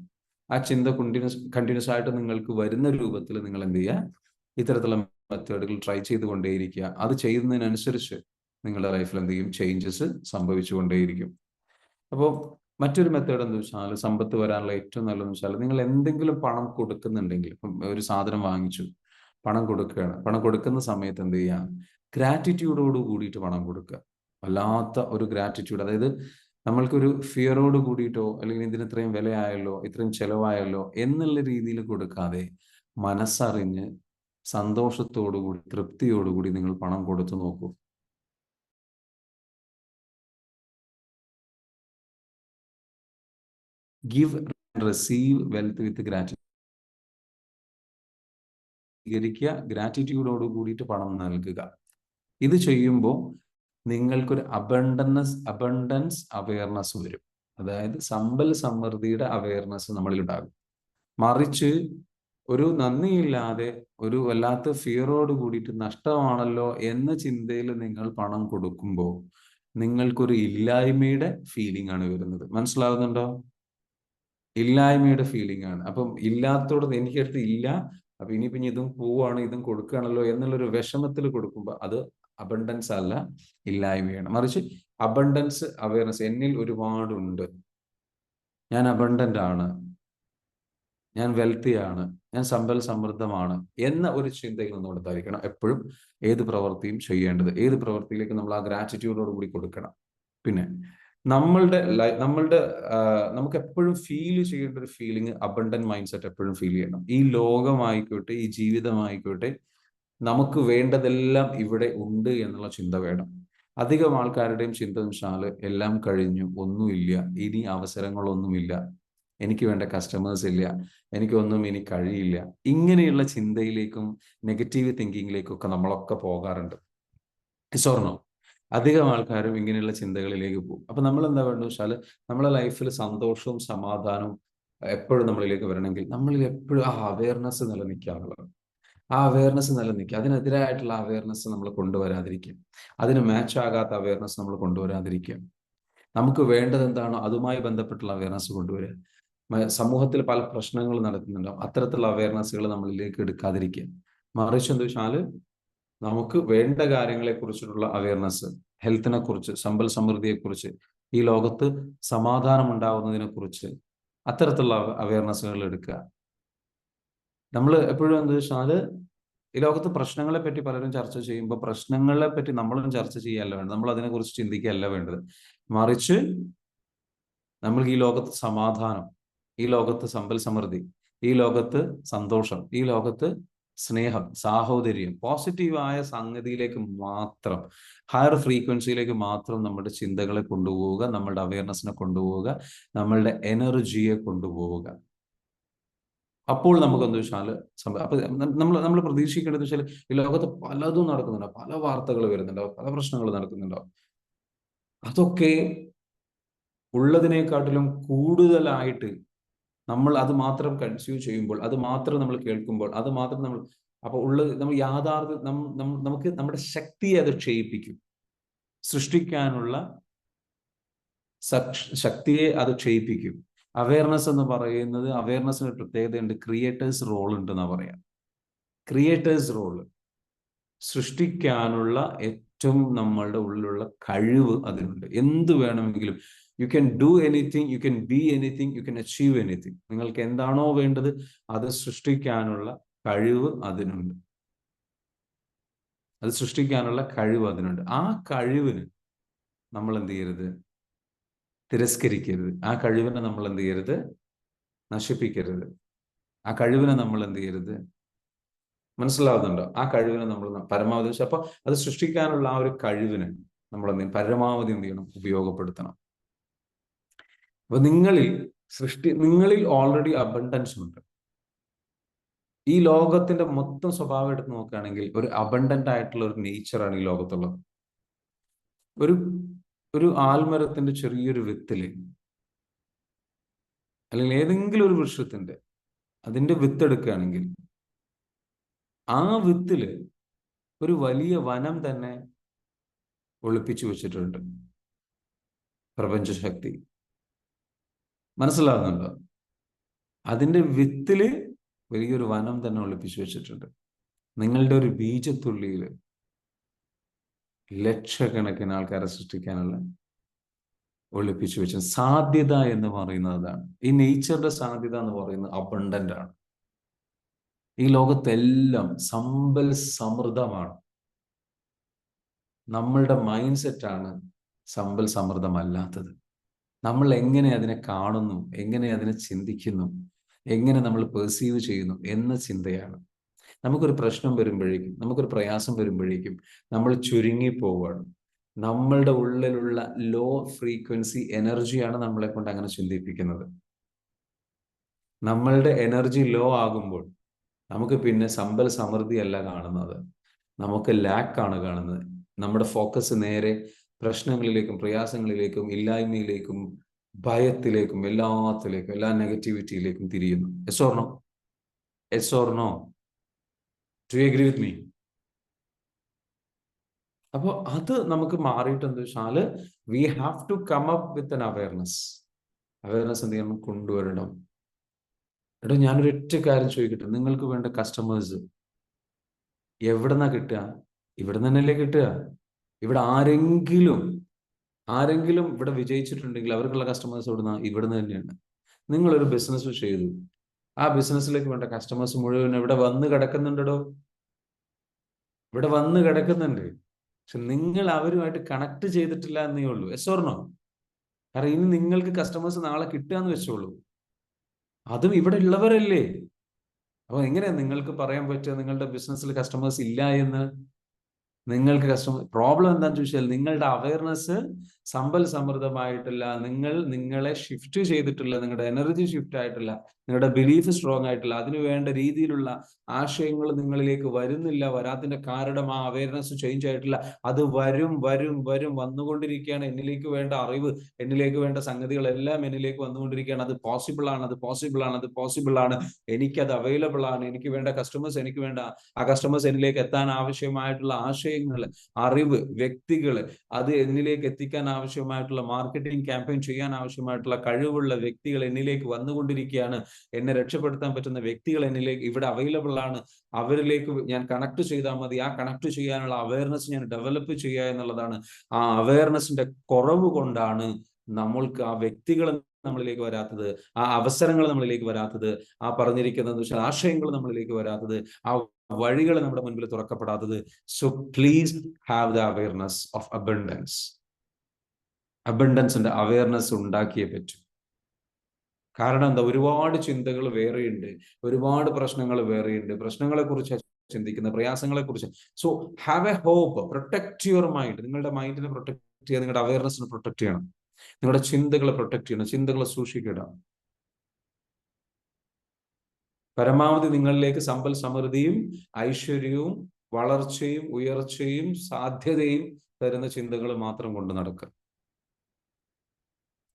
ആ ചിന്ത കണ്ടിന്യൂസ് ആയിട്ട് നിങ്ങൾക്ക് വരുന്ന രൂപത്തിൽ നിങ്ങൾ എന്ത് ചെയ്യുക, ഇത്തരത്തിലുള്ള മെത്തേഡുകൾ ട്രൈ ചെയ്തുകൊണ്ടേയിരിക്കുക. അത് ചെയ്യുന്നതിനനുസരിച്ച് നിങ്ങളുടെ ലൈഫിൽ എന്ത് ചെയ്യും, ചേഞ്ചസ് സംഭവിച്ചു കൊണ്ടേയിരിക്കും. അപ്പോൾ മറ്റൊരു മെത്തേഡ് എന്ന് വെച്ചാൽ സമ്പത്ത് വരാനുള്ള ഏറ്റവും നല്ലതെന്ന് വെച്ചാൽ നിങ്ങൾ എന്തെങ്കിലും പണം കൊടുക്കുന്നുണ്ടെങ്കിൽ, ഇപ്പം ഒരു സാധനം വാങ്ങിച്ചു, പണം കൊടുക്കുകയാണ്, പണം കൊടുക്കുന്ന സമയത്ത് എന്ത് ചെയ്യുക, ഗ്രാറ്റിറ്റ്യൂഡോട് കൂടിയിട്ട് പണം കൊടുക്കുക. വല്ലാത്ത ഒരു ഗ്രാറ്റിറ്റ്യൂഡ്, അതായത് നമ്മൾക്കൊരു ഫിയറോട് കൂടിയിട്ടോ അല്ലെങ്കിൽ ഇതിന് ഇത്രയും വിലയായല്ലോ, ഇത്രയും ചെലവായല്ലോ എന്നുള്ള രീതിയിൽ കൊടുക്കാതെ മനസ്സറിഞ്ഞ് സന്തോഷത്തോടുകൂടി തൃപ്തിയോടുകൂടി നിങ്ങൾ പണം കൊടുത്തു നോക്കൂ. Give and receive wealth with gratitude. ഗ്രാറ്റിറ്റ്യൂഡോട് കൂടിയിട്ട് പണം നൽകുക. ഇത് ചെയ്യുമ്പോൾ നിങ്ങൾക്കൊരു അബണ്ടൻസ് അവയർനെസ് വരും. അതായത് സമ്പൽ സമൃദ്ധിയുടെ അവയർനെസ് നമ്മളിൽ ഉണ്ടാകും. മറിച്ച് ഒരു നന്ദിയില്ലാതെ ഒരു വല്ലാത്ത ഫിയറോട് കൂടിയിട്ട് നഷ്ടമാണല്ലോ എന്ന ചിന്തയിൽ നിങ്ങൾ പണം കൊടുക്കുമ്പോൾ നിങ്ങൾക്കൊരു ഇല്ലായ്മയുടെ ഫീലിംഗ് ആണ് വരുന്നത്. മനസ്സിലാവുന്നുണ്ടോ? ഇല്ലായ്മയുടെ ഫീലിംഗ് ആണ്. അപ്പം ഇല്ലാത്തോട് എനിക്കടുത്ത് ഇല്ല, അപ്പൊ ഇനി പിന്നെ ഇതും പോവാണ്, ഇതും കൊടുക്കുകയാണല്ലോ എന്നുള്ളൊരു വിഷമത്തിൽ കൊടുക്കുമ്പോൾ അത് അബണ്ടൻസ് അല്ല, ഇല്ലായ്മയാണ്. മറിച്ച് അബണ്ടൻസ് അവയർനെസ്, എന്നിൽ ഒരുപാടുണ്ട്, ഞാൻ അബണ്ടന്റ് ആണ്, ഞാൻ വെൽത്തിയാണ്, ഞാൻ സമ്പൽ സമൃദ്ധമാണ് എന്ന ഒരു ചിന്തയിൽ നിന്നുകൊണ്ടായിരിക്കണം എപ്പോഴും ഏത് പ്രവൃത്തിയും ചെയ്യേണ്ടത്. ഏത് പ്രവൃത്തിയിലേക്ക് നമ്മൾ ആ ഗ്രാറ്റിറ്റ്യൂഡോട് കൂടി കൊടുക്കണം. പിന്നെ നമ്മളുടെ നമുക്ക് എപ്പോഴും ഫീൽ ചെയ്യേണ്ട ഒരു ഫീലിംഗ് അബണ്ടന്റ് മൈൻഡ് സെറ്റ് എപ്പോഴും ഫീൽ ചെയ്യണം. ഈ ലോകമായിക്കോട്ടെ, ഈ ജീവിതമായിക്കോട്ടെ, നമുക്ക് വേണ്ടതെല്ലാം ഇവിടെ ഉണ്ട് എന്നുള്ള ചിന്ത വേണം. അധികം ആൾക്കാരുടെയും ചിന്ത വെച്ചാൽ എല്ലാം കഴിഞ്ഞു, ഒന്നുമില്ല, ഇനി അവസരങ്ങളൊന്നുമില്ല, എനിക്ക് വേണ്ട കസ്റ്റമേഴ്സ് ഇല്ല, എനിക്കൊന്നും ഇനി കഴിയില്ല, ഇങ്ങനെയുള്ള ചിന്തയിലേക്കും നെഗറ്റീവ് തിങ്കിങ്ങിലേക്കും ഒക്കെ നമ്മളൊക്കെ പോകാറുണ്ട്. സ്വർണം അധികം ആൾക്കാരും ഇങ്ങനെയുള്ള ചിന്തകളിലേക്ക് പോകും. അപ്പൊ നമ്മൾ എന്താ വേണ്ടത് വെച്ചാൽ നമ്മളെ ലൈഫിൽ സന്തോഷവും സമാധാനവും എപ്പോഴും നമ്മളിലേക്ക് വരണമെങ്കിൽ നമ്മളിൽ എപ്പോഴും ആ അവയർനെസ് നിലനിൽക്കാനുള്ളത്. ആ അവയർനെസ് നിലനിൽക്കുക. അതിനെതിരായിട്ടുള്ള അവയർനെസ് നമ്മൾ കൊണ്ടുവരാതിരിക്കുക. അതിന് മാച്ച് ആകാത്ത അവയർനെസ് നമ്മൾ കൊണ്ടുവരാതിരിക്കുക. നമുക്ക് വേണ്ടത് എന്താണോ അതുമായി ബന്ധപ്പെട്ടുള്ള അവയർനെസ് കൊണ്ടുവരിക. സമൂഹത്തിൽ പല പ്രശ്നങ്ങൾ നടക്കുന്നുണ്ടാവും, അത്തരത്തിലുള്ള അവയർനെസ്സുകൾ നമ്മളിലേക്ക് എടുക്കാതിരിക്കുക. മറിച്ച് എന്താ വെച്ചാൽ നമുക്ക് വേണ്ട കാര്യങ്ങളെ കുറിച്ചിട്ടുള്ള അവയർനെസ്, ഹെൽത്തിനെ കുറിച്ച്, സമ്പൽ സമൃദ്ധിയെ കുറിച്ച്, ഈ ലോകത്ത് സമാധാനം ഉണ്ടാവുന്നതിനെ കുറിച്ച്, അത്തരത്തിലുള്ള അവയർനെസ്സുകൾ എടുക്കുക. നമ്മൾ എപ്പോഴും എന്താ വെച്ചാൽ ഈ ലോകത്ത് പ്രശ്നങ്ങളെ പറ്റി പലരും ചർച്ച ചെയ്യുമ്പോൾ പ്രശ്നങ്ങളെ പറ്റി നമ്മളും ചർച്ച ചെയ്യല്ല വേണ്ടത്, നമ്മൾ അതിനെക്കുറിച്ച് ചിന്തിക്കുകയല്ല വേണ്ടത്. മറിച്ച് നമ്മൾക്ക് ഈ ലോകത്ത് സമാധാനം, ഈ ലോകത്ത് സമ്പൽ സമൃദ്ധി, ഈ ലോകത്ത് സന്തോഷം, ഈ ലോകത്ത് സ്നേഹം, സാഹോദര്യം, പോസിറ്റീവായ സംഗതിയിലേക്ക് മാത്രം, ഹയർ ഫ്രീക്വൻസിയിലേക്ക് മാത്രം നമ്മുടെ ചിന്തകളെ കൊണ്ടുപോവുക, നമ്മളുടെ അവയർനെസ്സിനെ കൊണ്ടുപോവുക, നമ്മളുടെ എനർജിയെ കൊണ്ടുപോവുക. അപ്പോൾ നമുക്ക് എന്താ വെച്ചാൽ അപ്പൊ നമ്മൾ പ്രതീക്ഷിക്കേണ്ടത് വെച്ചാൽ ഈ ലോകത്ത് പലതും നടക്കുന്നുണ്ടാവും, പല വാർത്തകൾ വരുന്നുണ്ടാവും, പല പ്രശ്നങ്ങൾ നടക്കുന്നുണ്ടാവും. അതൊക്കെ ഉള്ളതിനെക്കാട്ടിലും കൂടുതലായിട്ട് നമ്മൾ അത് മാത്രം കൺസ്യൂം ചെയ്യുമ്പോൾ, അത് മാത്രം നമ്മൾ കേൾക്കുമ്പോൾ, അത് മാത്രം നമ്മൾ അപ്പൊ ഉള്ളത് നമ്മൾ നമുക്ക് നമ്മുടെ ശക്തിയെ അത് ക്ഷയിപ്പിക്കും. സൃഷ്ടിക്കാനുള്ള ശക്തിയെ അത് ക്ഷയിപ്പിക്കും. അവയർനെസ് എന്ന് പറയുന്നത്, അവയർനെസ്സിന് പ്രത്യേകതയുണ്ട്, ക്രിയേറ്റേഴ്സ് റോൾ ഉണ്ടെന്നാ പറയാം. ക്രിയേറ്റേഴ്സ് റോള്, സൃഷ്ടിക്കാനുള്ള ഏറ്റവും നമ്മളുടെ ഉള്ളിലുള്ള കഴിവ് അതിനുണ്ട്. എന്ത് വേണമെങ്കിലും you can do anything, you can be anything, you can achieve anything. നിങ്ങൾക്ക് എന്താണോ വേണ്ടത് അത് സൃഷ്ടിക്കാനുള്ള കഴിവ് അതിനുണ്ട്. അത് സൃഷ്ടിക്കാനുള്ള കഴിവ് അതിനുണ്ട്. ആ കഴിവിന് നമ്മൾ എന്ത് ചെയ്യരുത്? തിരസ്കരിക്കരുത്. ആ കഴിവിനെ നമ്മൾ എന്ത് ചെയ്യരുത്? നശിപ്പിക്കരുത്. ആ കഴിവിനെ നമ്മൾ എന്ത് ചെയ്യരുത്? മനസ്സിലാവുന്നുണ്ടോ? ആ കഴിവിനെ നമ്മൾ പരമാവധി അപ്പൊ അത് സൃഷ്ടിക്കാനുള്ള ആ ഒരു കഴിവിനെ നമ്മൾ പരമാവധി എന്ത് ചെയ്യണം? ഉപയോഗപ്പെടുത്തണം. അപ്പൊ നിങ്ങളിൽ ഓൾറെഡി അബണ്ടൻസ് ഉണ്ട്. ഈ ലോകത്തിന്റെ മൊത്തം സ്വഭാവം എടുത്ത് നോക്കുകയാണെങ്കിൽ ഒരു അബണ്ടന്റ് ആയിട്ടുള്ള ഒരു നേച്ചറാണ് ഈ ലോകത്തുള്ളത്. ഒരു ഒരു ആൽമരത്തിന്റെ ചെറിയൊരു വിത്തില്, അല്ലെങ്കിൽ ഏതെങ്കിലും ഒരു വൃക്ഷത്തിന്റെ അതിന്റെ വിത്ത് എടുക്കുകയാണെങ്കിൽ ആ വിത്തില് ഒരു വലിയ വനം തന്നെ ഒളിപ്പിച്ചു വെച്ചിട്ടുണ്ട് പ്രപഞ്ചശക്തി. മനസ്സിലാവുന്നുണ്ടോ? അതിന്റെ വിത്തില് വലിയൊരു വനം തന്നെ ഒളിപ്പിച്ചു വെച്ചിട്ടുണ്ട്. നിങ്ങളുടെ ഒരു ബീജത്തുള്ളിയിൽ ലക്ഷക്കണക്കിന് ആൾക്കാരെ സൃഷ്ടിക്കാനുള്ള ഒളിപ്പിച്ചു വെച്ച സാധ്യത എന്ന് പറയുന്നത് അതാണ്. ഈ നേച്ചറുടെ സാധ്യത എന്ന് പറയുന്നത് അബണ്ടന്റ് ആണ്. ഈ ലോകത്തെല്ലാം സമ്പൽ സമൃദ്ധമാണ്. നമ്മളുടെ മൈൻഡ് സെറ്റാണ് സമ്പൽ സമൃദ്ധമല്ലാത്തത്. നമ്മൾ എങ്ങനെ അതിനെ കാണുന്നു, എങ്ങനെ അതിനെ ചിന്തിക്കുന്നു, എങ്ങനെ നമ്മൾ പെർസീവ് ചെയ്യുന്നു എന്ന ചിന്തയാണ്. നമുക്കൊരു പ്രശ്നം വരുമ്പോഴേക്കും, നമുക്കൊരു പ്രയാസം വരുമ്പോഴേക്കും നമ്മൾ ചുരുങ്ങി പോവുകയാണ്. നമ്മളുടെ ഉള്ളിലുള്ള ലോ ഫ്രീക്വൻസി എനർജിയാണ് നമ്മളെ കൊണ്ട് അങ്ങനെ ചിന്തിപ്പിക്കുന്നത്. നമ്മളുടെ എനർജി ലോ ആകുമ്പോൾ നമുക്ക് പിന്നെ സമ്പൽ സമൃദ്ധി അല്ല കാണുന്നത്, നമുക്ക് ലാക്കാണ് കാണുന്നത്. നമ്മുടെ ഫോക്കസ് നേരെ പ്രശ്നങ്ങളിലേക്കും പ്രയാസങ്ങളിലേക്കും ഇല്ലായ്മയിലേക്കും ഭയത്തിലേക്കും എല്ലാത്തിലേക്കും എല്ലാ നെഗറ്റിവിറ്റിയിലേക്കും തിരിയുന്നു. Yes or no? Yes or no? Do you agree with me? അപ്പോൾ അത് നമുക്ക് മാറിയിട്ട് എന്താ വെച്ചാല് we have to come up with an awareness. Awareness എന്ത് ചെയ്യണം? കൊണ്ടുവരണം. എടോ ഞാനൊരു ഒറ്റ കാര്യം ചോദിക്കട്ടെ, നിങ്ങൾക്ക് വേണ്ട കസ്റ്റമേഴ്സ് എവിടെന്നാ കിട്ടുക? ഇവിടെ തന്നെയല്ലേ കിട്ടുക? ഇവിടെ ആരെങ്കിലും ഇവിടെ വിജയിച്ചിട്ടുണ്ടെങ്കിൽ അവർക്കുള്ള കസ്റ്റമേഴ്സ് എവിടുന്ന? ഇവിടുന്ന് തന്നെയാണ്. നിങ്ങളൊരു ബിസിനസ് ചെയ്തു, ആ ബിസിനസ്സിലേക്ക് വേണ്ട കസ്റ്റമേഴ്സ് മുഴുവൻ ഇവിടെ വന്ന് കിടക്കുന്നുണ്ടോ? ഇവിടെ വന്ന് കിടക്കുന്നുണ്ട്. പക്ഷെ നിങ്ങൾ അവരുമായിട്ട് കണക്ട് ചെയ്തിട്ടില്ല എന്നേ ഉള്ളൂ. Yes or no? കാരണം ഇനി നിങ്ങൾക്ക് കസ്റ്റമേഴ്സ് നാളെ കിട്ടുക എന്ന് വെച്ചോളൂ, അതും ഇവിടെ ഉള്ളവരല്ലേ. അപ്പൊ എങ്ങനെയാ നിങ്ങൾക്ക് പറയാൻ പറ്റുക നിങ്ങളുടെ ബിസിനസ്സിൽ കസ്റ്റമേഴ്സ് ഇല്ല എന്ന്? നിങ്ങൾക്ക് പ്രോബ്ലം എന്താണെന്ന് ചോദിച്ചാൽ നിങ്ങളുടെ അവയർനെസ് സമ്പൽ സമൃദ്ധമായിട്ടില്ല. നിങ്ങൾ നിങ്ങളെ ഷിഫ്റ്റ് ചെയ്തിട്ടില്ല, നിങ്ങളുടെ എനർജി ഷിഫ്റ്റ് ആയിട്ടില്ല, നിങ്ങളുടെ ബിലീഫ് സ്ട്രോങ് ആയിട്ടില്ല, അതിനു വേണ്ട രീതിയിലുള്ള ആശയങ്ങൾ നിങ്ങളിലേക്ക് വരുന്നില്ല. വരാത്തിന്റെ കാരണം ആ അവയർനെസ് ചേഞ്ച് ആയിട്ടില്ല. അത് വരും വരും വരും വന്നുകൊണ്ടിരിക്കുകയാണ്. എന്നിലേക്ക് വേണ്ട അറിവ്, എന്നിലേക്ക് വേണ്ട സംഗതികളെല്ലാം എന്നിലേക്ക് വന്നുകൊണ്ടിരിക്കുകയാണ്. അത് പോസിബിൾ ആണ്, അത് പോസിബിൾ ആണ്, അത് പോസിബിൾ ആണ്. എനിക്കത് അവൈലബിൾ ആണ്. എനിക്ക് വേണ്ട കസ്റ്റമേഴ്സ്, എനിക്ക് വേണ്ട ആ കസ്റ്റമേഴ്സ് എന്നിലേക്ക് എത്താൻ ആവശ്യമായിട്ടുള്ള ആശയങ്ങൾ, അറിവ്, വ്യക്തികൾ, അത് എന്നിലേക്ക് എത്തിക്കാൻ ആവശ്യമായിട്ടുള്ള മാർക്കറ്റിംഗ് ക്യാമ്പയിൻ ചെയ്യാൻ ആവശ്യമായിട്ടുള്ള കഴിവുള്ള വ്യക്തികൾ എന്നിലേക്ക് വന്നുകൊണ്ടിരിക്കുകയാണ്. എന്നെ രക്ഷപ്പെടുത്താൻ പറ്റുന്ന വ്യക്തികൾ എന്നിലേക്ക് ഇവിടെ അവൈലബിൾ ആണ്. അവരിലേക്ക് ഞാൻ കണക്ട് ചെയ്താൽ മതി. ആ കണക്ട് ചെയ്യാനുള്ള അവയർനെസ് ഞാൻ ഡെവലപ്പ് ചെയ്യുക എന്നുള്ളതാണ്. ആ അവയർനെസിന്റെ കുറവ് കൊണ്ടാണ് നമ്മൾക്ക് ആ വ്യക്തികൾ നമ്മളിലേക്ക് വരാത്തത്, ആ അവസരങ്ങൾ നമ്മളിലേക്ക് വരാത്തത്, ആ പറഞ്ഞിരിക്കുന്നത് ആശയങ്ങൾ നമ്മളിലേക്ക് വരാത്തത്, ആ വഴികൾ നമ്മുടെ മുൻപിൽ തുറക്കപ്പെടാത്തത്. So please have the awareness of abundance. അബണ്ടൻസിന്റെ അവയർനെസ് ഉണ്ടാക്കിയേ പറ്റൂ. കാരണം എന്താ, ഒരുപാട് ചിന്തകൾ വേറെയുണ്ട്, ഒരുപാട് പ്രശ്നങ്ങൾ വേറെയുണ്ട്. പ്രശ്നങ്ങളെ കുറിച്ച് ചിന്തിക്കുന്ന, പ്രയാസങ്ങളെ കുറിച്ച്. So have a hope, protect your mind. നിങ്ങളുടെ മൈൻഡിനെ പ്രൊട്ടക്ട് ചെയ്യുക, നിങ്ങളുടെ അവയർനെസ്സിനെ പ്രൊട്ടക്ട് ചെയ്യണം, നിങ്ങളുടെ ചിന്തകളെ പ്രൊട്ടക്ട് ചെയ്യണം, ചിന്തകളെ സൂക്ഷിക്കണം. പരമാവധി നിങ്ങളിലേക്ക് സമ്പൽ സമൃദ്ധിയും ഐശ്വര്യവും വളർച്ചയും ഉയർച്ചയും സാധ്യതയും തരുന്ന ചിന്തകൾ മാത്രം കൊണ്ട് നടക്കുക.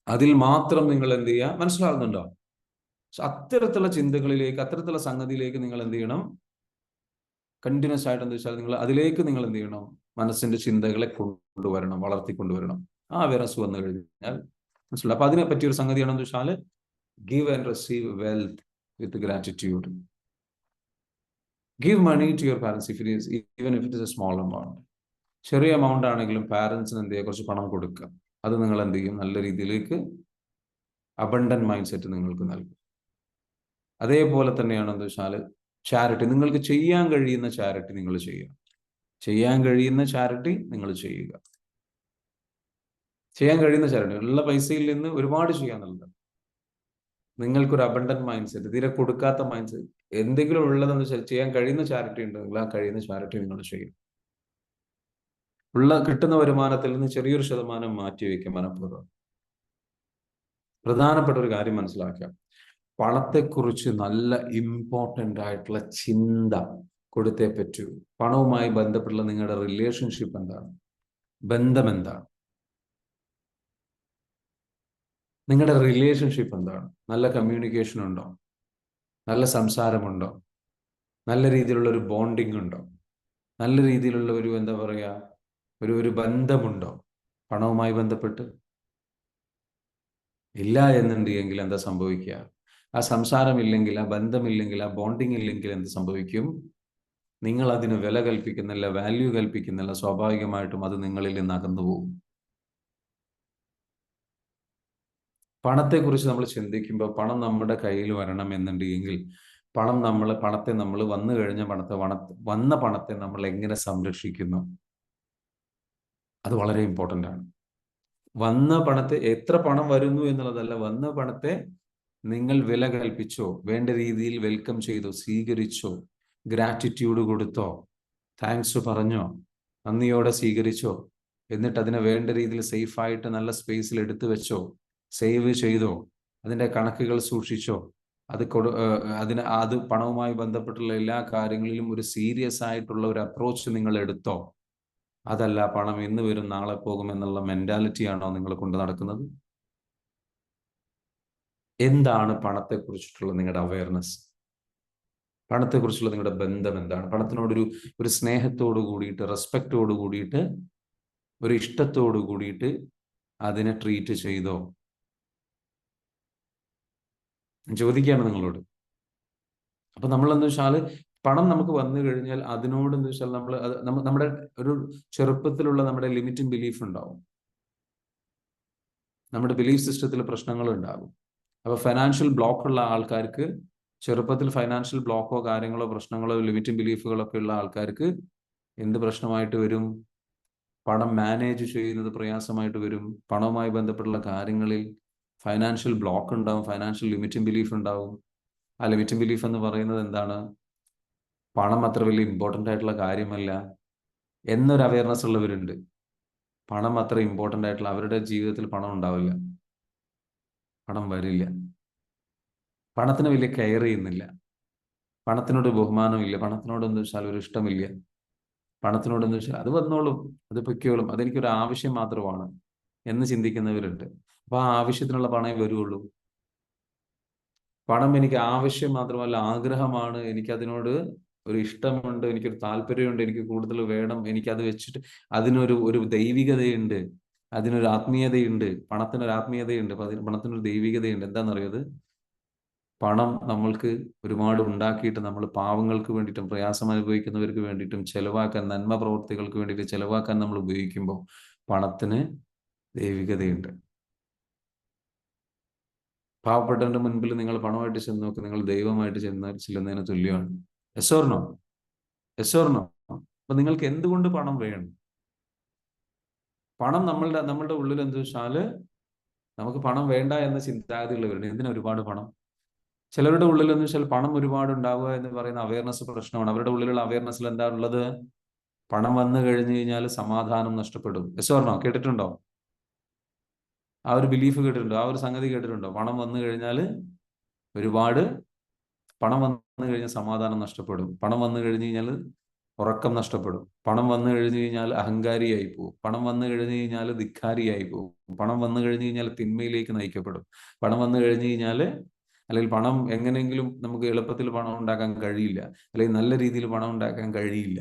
അതിൽ മാത്രം നിങ്ങൾ എന്ത് ചെയ്യുക? മനസ്സിലാകുന്നുണ്ടോ? അത്തരത്തിലുള്ള ചിന്തകളിലേക്ക്, അത്തരത്തിലുള്ള സംഗതിയിലേക്ക് നിങ്ങൾ എന്ത് ചെയ്യണം? കണ്ടിന്യൂസ് ആയിട്ട് എന്താ വെച്ചാൽ നിങ്ങൾ അതിലേക്ക് നിങ്ങൾ എന്ത് ചെയ്യണം? മനസ്സിന്റെ ചിന്തകളെ കൊണ്ടുവരണം, വളർത്തിക്കൊണ്ടുവരണം. ആ അവയർനെസ് വന്നു കഴിഞ്ഞാൽ മനസ്സിലാവും. അപ്പൊ അതിനെ പറ്റിയൊരു സംഗതിയാണെന്ന് വെച്ചാൽ give and receive wealth with gratitude. Give money to your parents if it is, even if it is a small amount. ചെറിയ എമൗണ്ട് ആണെങ്കിലും പാരന്റ്സിന് എന്ത് ചെയ്യുക? കുറച്ച് പണം കൊടുക്കുക. അത് നിങ്ങൾ എന്ത് ചെയ്യും? നല്ല രീതിയിലേക്ക് അബണ്ടന്റ് മൈൻഡ് സെറ്റ് നിങ്ങൾക്ക് നൽകും. അതേപോലെ തന്നെയാണ് എന്താ വെച്ചാൽ ചാരിറ്റി. നിങ്ങൾക്ക് ചെയ്യാൻ കഴിയുന്ന ചാരിറ്റി നിങ്ങൾ ചെയ്യുക. ചെയ്യാൻ കഴിയുന്ന ചാരിറ്റി നിങ്ങൾ ചെയ്യുക. ചെയ്യാൻ കഴിയുന്ന ചാരിറ്റി, ഉള്ള പൈസയിൽ നിന്ന് ഒരുപാട് ചെയ്യാന്നുള്ളത്. നിങ്ങൾക്കൊരു അബണ്ടന്റ് മൈൻഡ് സെറ്റ്, തീരെ കൊടുക്കാത്ത മൈൻഡ് സെറ്റ്, എന്തെങ്കിലും ഉള്ളതെന്ന് വെച്ചാൽ ചെയ്യാൻ കഴിയുന്ന ചാരിറ്റി ഉണ്ടെങ്കിൽ ആ കഴിയുന്ന ചാരിറ്റി നിങ്ങൾ ചെയ്യും. കിട്ടുന്ന വരുമാനത്തിൽ നിന്ന് ചെറിയൊരു ശതമാനം മാറ്റിവെക്കുക മനഃപൂർവ്വം. പ്രധാനപ്പെട്ട ഒരു കാര്യം മനസ്സിലാക്കുക, പണത്തെക്കുറിച്ച് നല്ല ഇമ്പോർട്ടൻ്റ് ആയിട്ടുള്ള ചിന്ത കൊടുത്തേ പറ്റൂ. പണവുമായി ബന്ധപ്പെട്ടുള്ള നിങ്ങളുടെ റിലേഷൻഷിപ്പ് എന്താണ്? ബന്ധം എന്താണ്? നിങ്ങളുടെ റിലേഷൻഷിപ്പ് എന്താണ്? നല്ല കമ്മ്യൂണിക്കേഷൻ ഉണ്ടോ? നല്ല സംസാരമുണ്ടോ? നല്ല രീതിയിലുള്ള ഒരു ബോണ്ടിങ് ഉണ്ടോ? നല്ല രീതിയിലുള്ള ഒരു എന്താ പറയുക, ഒരു ബന്ധമുണ്ടോ പണവുമായി ബന്ധപ്പെട്ട്? ഇല്ല എന്നുണ്ടെങ്കിൽ എന്താ സംഭവിക്കുക? ആ സംസാരമില്ലെങ്കിൽ, ആ ബന്ധമില്ലെങ്കിൽ, ആ ബോണ്ടിങ് ഇല്ലെങ്കിൽ എന്ത് സംഭവിക്കും? നിങ്ങൾ അതിന് വില കൽപ്പിക്കുന്നില്ല, വാല്യൂ കൽപ്പിക്കുന്നില്ല. സ്വാഭാവികമായിട്ടും അത് നിങ്ങളിൽ നിന്ന് അകന്നു പോകും. പണത്തെക്കുറിച്ച് നമ്മൾ ചിന്തിക്കുമ്പോൾ പണം നമ്മുടെ കയ്യിൽ വരണം എന്നുണ്ടെങ്കിൽ പണത്തെ നമ്മൾ വന്നു കഴിഞ്ഞ വന്ന പണത്തെ നമ്മൾ എങ്ങനെ സംരക്ഷിക്കുന്നു, അത് വളരെ ഇമ്പോർട്ടൻ്റ് ആണ്. വന്ന പണത്തെ, എത്ര പണം വരുന്നു എന്നുള്ളതല്ല, വന്ന പണത്തെ നിങ്ങൾ വില കൽപ്പിച്ചോ, വേണ്ട രീതിയിൽ വെൽക്കം ചെയ്തോ, സ്വീകരിച്ചോ, ഗ്രാറ്റിറ്റ്യൂഡ് കൊടുത്തോ, താങ്ക്സ് പറഞ്ഞോ, നന്ദിയോടെ സ്വീകരിച്ചോ, എന്നിട്ട് അതിനെ വേണ്ട രീതിയിൽ സേഫായിട്ട് നല്ല സ്പേസിൽ എടുത്തു വെച്ചോ, സേവ് ചെയ്തോ, അതിൻ്റെ കണക്കുകൾ സൂക്ഷിച്ചോ, അത് പണവുമായി ബന്ധപ്പെട്ടുള്ള എല്ലാ കാര്യങ്ങളിലും ഒരു സീരിയസ് ആയിട്ടുള്ള ഒരു അപ്രോച്ച് നിങ്ങൾ എടുത്തോ? അതല്ല, പണം ഇന്ന് വരും നാളെ പോകും എന്നുള്ള മെന്റാലിറ്റിയാണോ നിങ്ങൾ കൊണ്ട് നടക്കുന്നത്? എന്താണ് പണത്തെക്കുറിച്ചിട്ടുള്ള നിങ്ങളുടെ അവയർനെസ്? പണത്തെക്കുറിച്ചുള്ള നിങ്ങളുടെ ബന്ധം എന്താണ്? പണത്തിനോടൊരു സ്നേഹത്തോടു കൂടിയിട്ട്, റെസ്പെക്റ്റോടു കൂടിയിട്ട്, ഒരു ഇഷ്ടത്തോടു കൂടിയിട്ട് അതിനെ ട്രീറ്റ് ചെയ്തോ? ചോദിക്കുകയാണ് നിങ്ങളോട്. അപ്പൊ നമ്മളെന്ന് വെച്ചാൽ പണം നമുക്ക് വന്നു കഴിഞ്ഞാൽ അതിനോട് എന്ന് വെച്ചാൽ നമ്മുടെ ഒരു ചെറുപ്പത്തിലുള്ള നമ്മുടെ ലിമിറ്റിംഗ് ബിലീഫ് ഉണ്ടാവും. നമ്മുടെ ബിലീഫ് സിസ്റ്റത്തിൽ പ്രശ്നങ്ങൾ ഉണ്ടാകും. അപ്പൊ ഫൈനാൻഷ്യൽ ബ്ലോക്ക് ഉള്ള ആൾക്കാർക്ക്, ചെറുപ്പത്തിൽ ഫൈനാൻഷ്യൽ ബ്ലോക്കോ കാര്യങ്ങളോ പ്രശ്നങ്ങളോ ലിമിറ്റിംഗ് ബിലീഫുകളൊക്കെ ഉള്ള ആൾക്കാർക്ക് എന്ത് പ്രശ്നമായിട്ട് വരും? പണം മാനേജ് ചെയ്യുന്നത് പ്രയാസമായിട്ട് വരും. പണവുമായി ബന്ധപ്പെട്ടുള്ള കാര്യങ്ങളിൽ ഫൈനാൻഷ്യൽ ബ്ലോക്ക് ഉണ്ടാവും, ഫൈനാൻഷ്യൽ ലിമിറ്റിംഗ് ബിലീഫ് ഉണ്ടാവും. ആ ലിമിറ്റിംഗ് ബിലീഫ് എന്ന് പറയുന്നത് എന്താണ്? പണം അത്ര വലിയ ഇമ്പോർട്ടൻ്റ് ആയിട്ടുള്ള കാര്യമല്ല എന്നൊരു അവയർനെസ് ഉള്ളവരുണ്ട്. പണം അത്ര ഇമ്പോർട്ടൻ്റ് ആയിട്ടുള്ള, അവരുടെ ജീവിതത്തിൽ പണം ഉണ്ടാവില്ല, പണം വരില്ല, പണത്തിന് വലിയ കെയർ ചെയ്യുന്നില്ല, പണത്തിനോട് ബഹുമാനമില്ല, പണത്തിനോട് എന്ന് വെച്ചാൽ ഒരു ഇഷ്ടമില്ല, പണത്തിനോട് എന്ന് വെച്ചാൽ അത് വന്നോളും, അത് പൊയ്ക്കോളും, അതെനിക്കൊരു ആവശ്യം മാത്രമാണ് എന്ന് ചിന്തിക്കുന്നവരുണ്ട്. അപ്പൊ ആ ആവശ്യത്തിനുള്ള പണമേ വരുള്ളൂ. പണം എനിക്ക് ആവശ്യം മാത്രമല്ല, ആഗ്രഹമാണ്, എനിക്കതിനോട് ഒരു ഇഷ്ടമുണ്ട്, എനിക്കൊരു താല്പര്യമുണ്ട്, എനിക്ക് കൂടുതൽ വേണം, എനിക്കത് വെച്ചിട്ട് അതിനൊരു ഒരു ദൈവികതയുണ്ട്, അതിനൊരു ആത്മീയതയുണ്ട്. പണത്തിനൊരു ആത്മീയതയുണ്ട്, പണത്തിനൊരു ദൈവികതയുണ്ട്. എന്താണെന്നറിയത്? പണം നമ്മൾക്ക് ഒരുപാട് ഉണ്ടാക്കിയിട്ട് നമ്മൾ പാവങ്ങൾക്ക് വേണ്ടിയിട്ടും പ്രയാസം അനുഭവിക്കുന്നവർക്ക് വേണ്ടിയിട്ടും ചെലവാക്കാൻ, നന്മ പ്രവർത്തികൾക്ക് വേണ്ടിയിട്ട് ചെലവാക്കാൻ നമ്മൾ ഉപയോഗിക്കുമ്പോൾ പണത്തിന് ദൈവികതയുണ്ട്. പാവപ്പെട്ടവന്റെ മുൻപിൽ നിങ്ങൾ പണമായിട്ട് ചെന്ന് നോക്ക്, നിങ്ങൾ ദൈവമായിട്ട് ചെല്ലുന്നതിന് തുല്യമാണ്. Yes or no? Yes or no? അപ്പൊ നിങ്ങൾക്ക് എന്തുകൊണ്ട് പണം വേണം? പണം നമ്മളുടെ ഉള്ളിൽ എന്ത് വെച്ചാല് നമുക്ക് പണം വേണ്ട എന്ന ചിന്താഗതിയുള്ളവരുണ്ട്. എന്തിനാ ഒരുപാട് പണം? ചിലരുടെ ഉള്ളിൽ എന്ന് വെച്ചാൽ പണം ഒരുപാട് ഉണ്ടാവുക എന്ന് പറയുന്ന അവയർനെസ് പ്രശ്നമാണ്. അവരുടെ ഉള്ളിലുള്ള അവയർനെസ്സിൽ എന്താ ഉള്ളത്? പണം വന്നു കഴിഞ്ഞു കഴിഞ്ഞാൽ സമാധാനം നഷ്ടപ്പെടും. Yes or no? കേട്ടിട്ടുണ്ടോ? ആ ഒരു ബിലീഫ് കേട്ടിട്ടുണ്ടോ? ആ ഒരു സംഗതി കേട്ടിട്ടുണ്ടോ? പണം വന്നു കഴിഞ്ഞാൽ ഒരുപാട്, പണം വന്നു കഴിഞ്ഞാൽ സമാധാനം നഷ്ടപ്പെടും, പണം വന്നു കഴിഞ്ഞു കഴിഞ്ഞാൽ ഉറക്കം നഷ്ടപ്പെടും, പണം വന്നു കഴിഞ്ഞു കഴിഞ്ഞാൽ അഹങ്കാരിയായി പോകും, പണം വന്നു കഴിഞ്ഞു കഴിഞ്ഞാൽ ധിക്കാരിയായി പോകും, പണം വന്നു കഴിഞ്ഞു കഴിഞ്ഞാൽ തിന്മയിലേക്ക് നയിക്കപ്പെടും, പണം വന്നു കഴിഞ്ഞു കഴിഞ്ഞാൽ, അല്ലെങ്കിൽ പണം എങ്ങനെയെങ്കിലും നമുക്ക് എളുപ്പത്തിൽ പണം ഉണ്ടാക്കാൻ കഴിയില്ല, അല്ലെങ്കിൽ നല്ല രീതിയിൽ പണം ഉണ്ടാക്കാൻ കഴിയില്ല.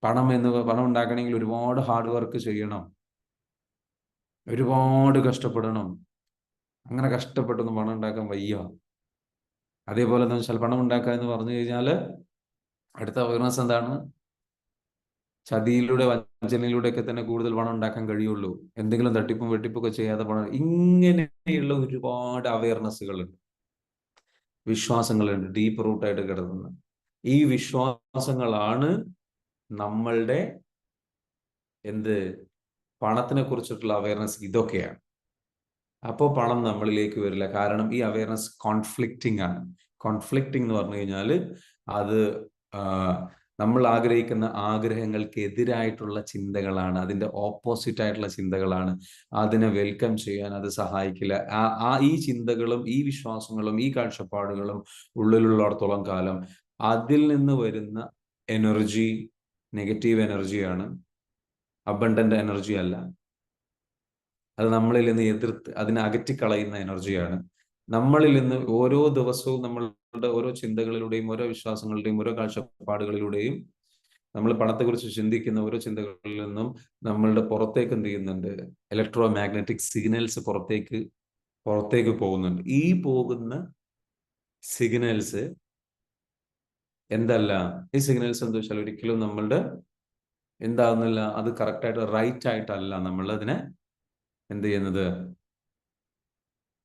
പണം ഉണ്ടാക്കണമെങ്കിൽ ഒരുപാട് ഹാർഡ് വർക്ക് ചെയ്യണം, ഒരുപാട് കഷ്ടപ്പെടണം. അങ്ങനെ കഷ്ടപ്പെട്ടൊന്നും പണം ഉണ്ടാക്കാൻ വയ്യ. അതേപോലെ എന്ന് വെച്ചാൽ പണം ഉണ്ടാക്കുക എന്ന് പറഞ്ഞു കഴിഞ്ഞാൽ അടുത്ത അവയർനെസ് എന്താണ്? ചതിയിലൂടെ, വഞ്ചനയിലൂടെ ഒക്കെ തന്നെ കൂടുതൽ പണം ഉണ്ടാക്കാൻ കഴിയുള്ളൂ. എന്തെങ്കിലും തട്ടിപ്പും വെട്ടിപ്പൊക്കെ ചെയ്യാതെ പണം, ഇങ്ങനെയുള്ള ഒരുപാട് അവയർനെസ്സുകളുണ്ട്, വിശ്വാസങ്ങളുണ്ട്, ഡീപ്പ് റൂട്ടായിട്ട് കിടക്കുന്ന ഈ വിശ്വാസങ്ങളാണ് നമ്മളുടെ എന്ത്, പണത്തിനെ കുറിച്ചിട്ടുള്ള അവയർനെസ് ഇതൊക്കെയാണ്. അപ്പോൾ പണം നമ്മളിലേക്ക് വരില്ല. കാരണം ഈ അവയർനെസ് കോൺഫ്ലിക്റ്റിംഗ് ആണ്. കോൺഫ്ലിക്റ്റിംഗ് എന്ന് പറഞ്ഞു കഴിഞ്ഞാൽ അത് നമ്മൾ ആഗ്രഹിക്കുന്ന ആഗ്രഹങ്ങൾക്ക് എതിരായിട്ടുള്ള ചിന്തകളാണ്, അതിൻ്റെ ഓപ്പോസിറ്റ് ആയിട്ടുള്ള ചിന്തകളാണ്. അതിനെ വെൽക്കം ചെയ്യാൻ അത് സഹായിക്കില്ല. ഈ ചിന്തകളും ഈ വിശ്വാസങ്ങളും ഈ കാഴ്ചപ്പാടുകളും ഉള്ളിലുള്ളിടത്തോളം കാലം അതിൽ നിന്ന് വരുന്ന എനർജി നെഗറ്റീവ് എനർജിയാണ്, അബണ്ടന്റ് എനർജി അല്ല. അത് നമ്മളിൽ നിന്ന് എതിർത്ത് അതിനെ അകറ്റിക്കളയുന്ന എനർജിയാണ്. നമ്മളിൽ നിന്ന് ഓരോ ദിവസവും നമ്മളുടെ ഓരോ ചിന്തകളിലൂടെയും ഓരോ വിശ്വാസങ്ങളുടെയും ഓരോ കാഴ്ചപ്പാടുകളിലൂടെയും നമ്മൾ പണത്തെക്കുറിച്ച് ചിന്തിക്കുന്ന ഓരോ ചിന്തകളിൽ നിന്നും നമ്മളുടെ പുറത്തേക്ക് എന്ത് ചെയ്യുന്നുണ്ട്? ഇലക്ട്രോ മാഗ്നറ്റിക് സിഗ്നൽസ് പുറത്തേക്ക് പോകുന്നുണ്ട്. ഈ പോകുന്ന സിഗ്നൽസ് എന്തല്ല, ഈ സിഗ്നൽസ് എന്താ വെച്ചാൽ ഒരിക്കലും നമ്മളുടെ എന്താകുന്നില്ല, അത് കറക്റ്റായിട്ട് റൈറ്റ് ആയിട്ടല്ല നമ്മൾ അതിനെ എന്ത് ചെയ്യുന്നത്,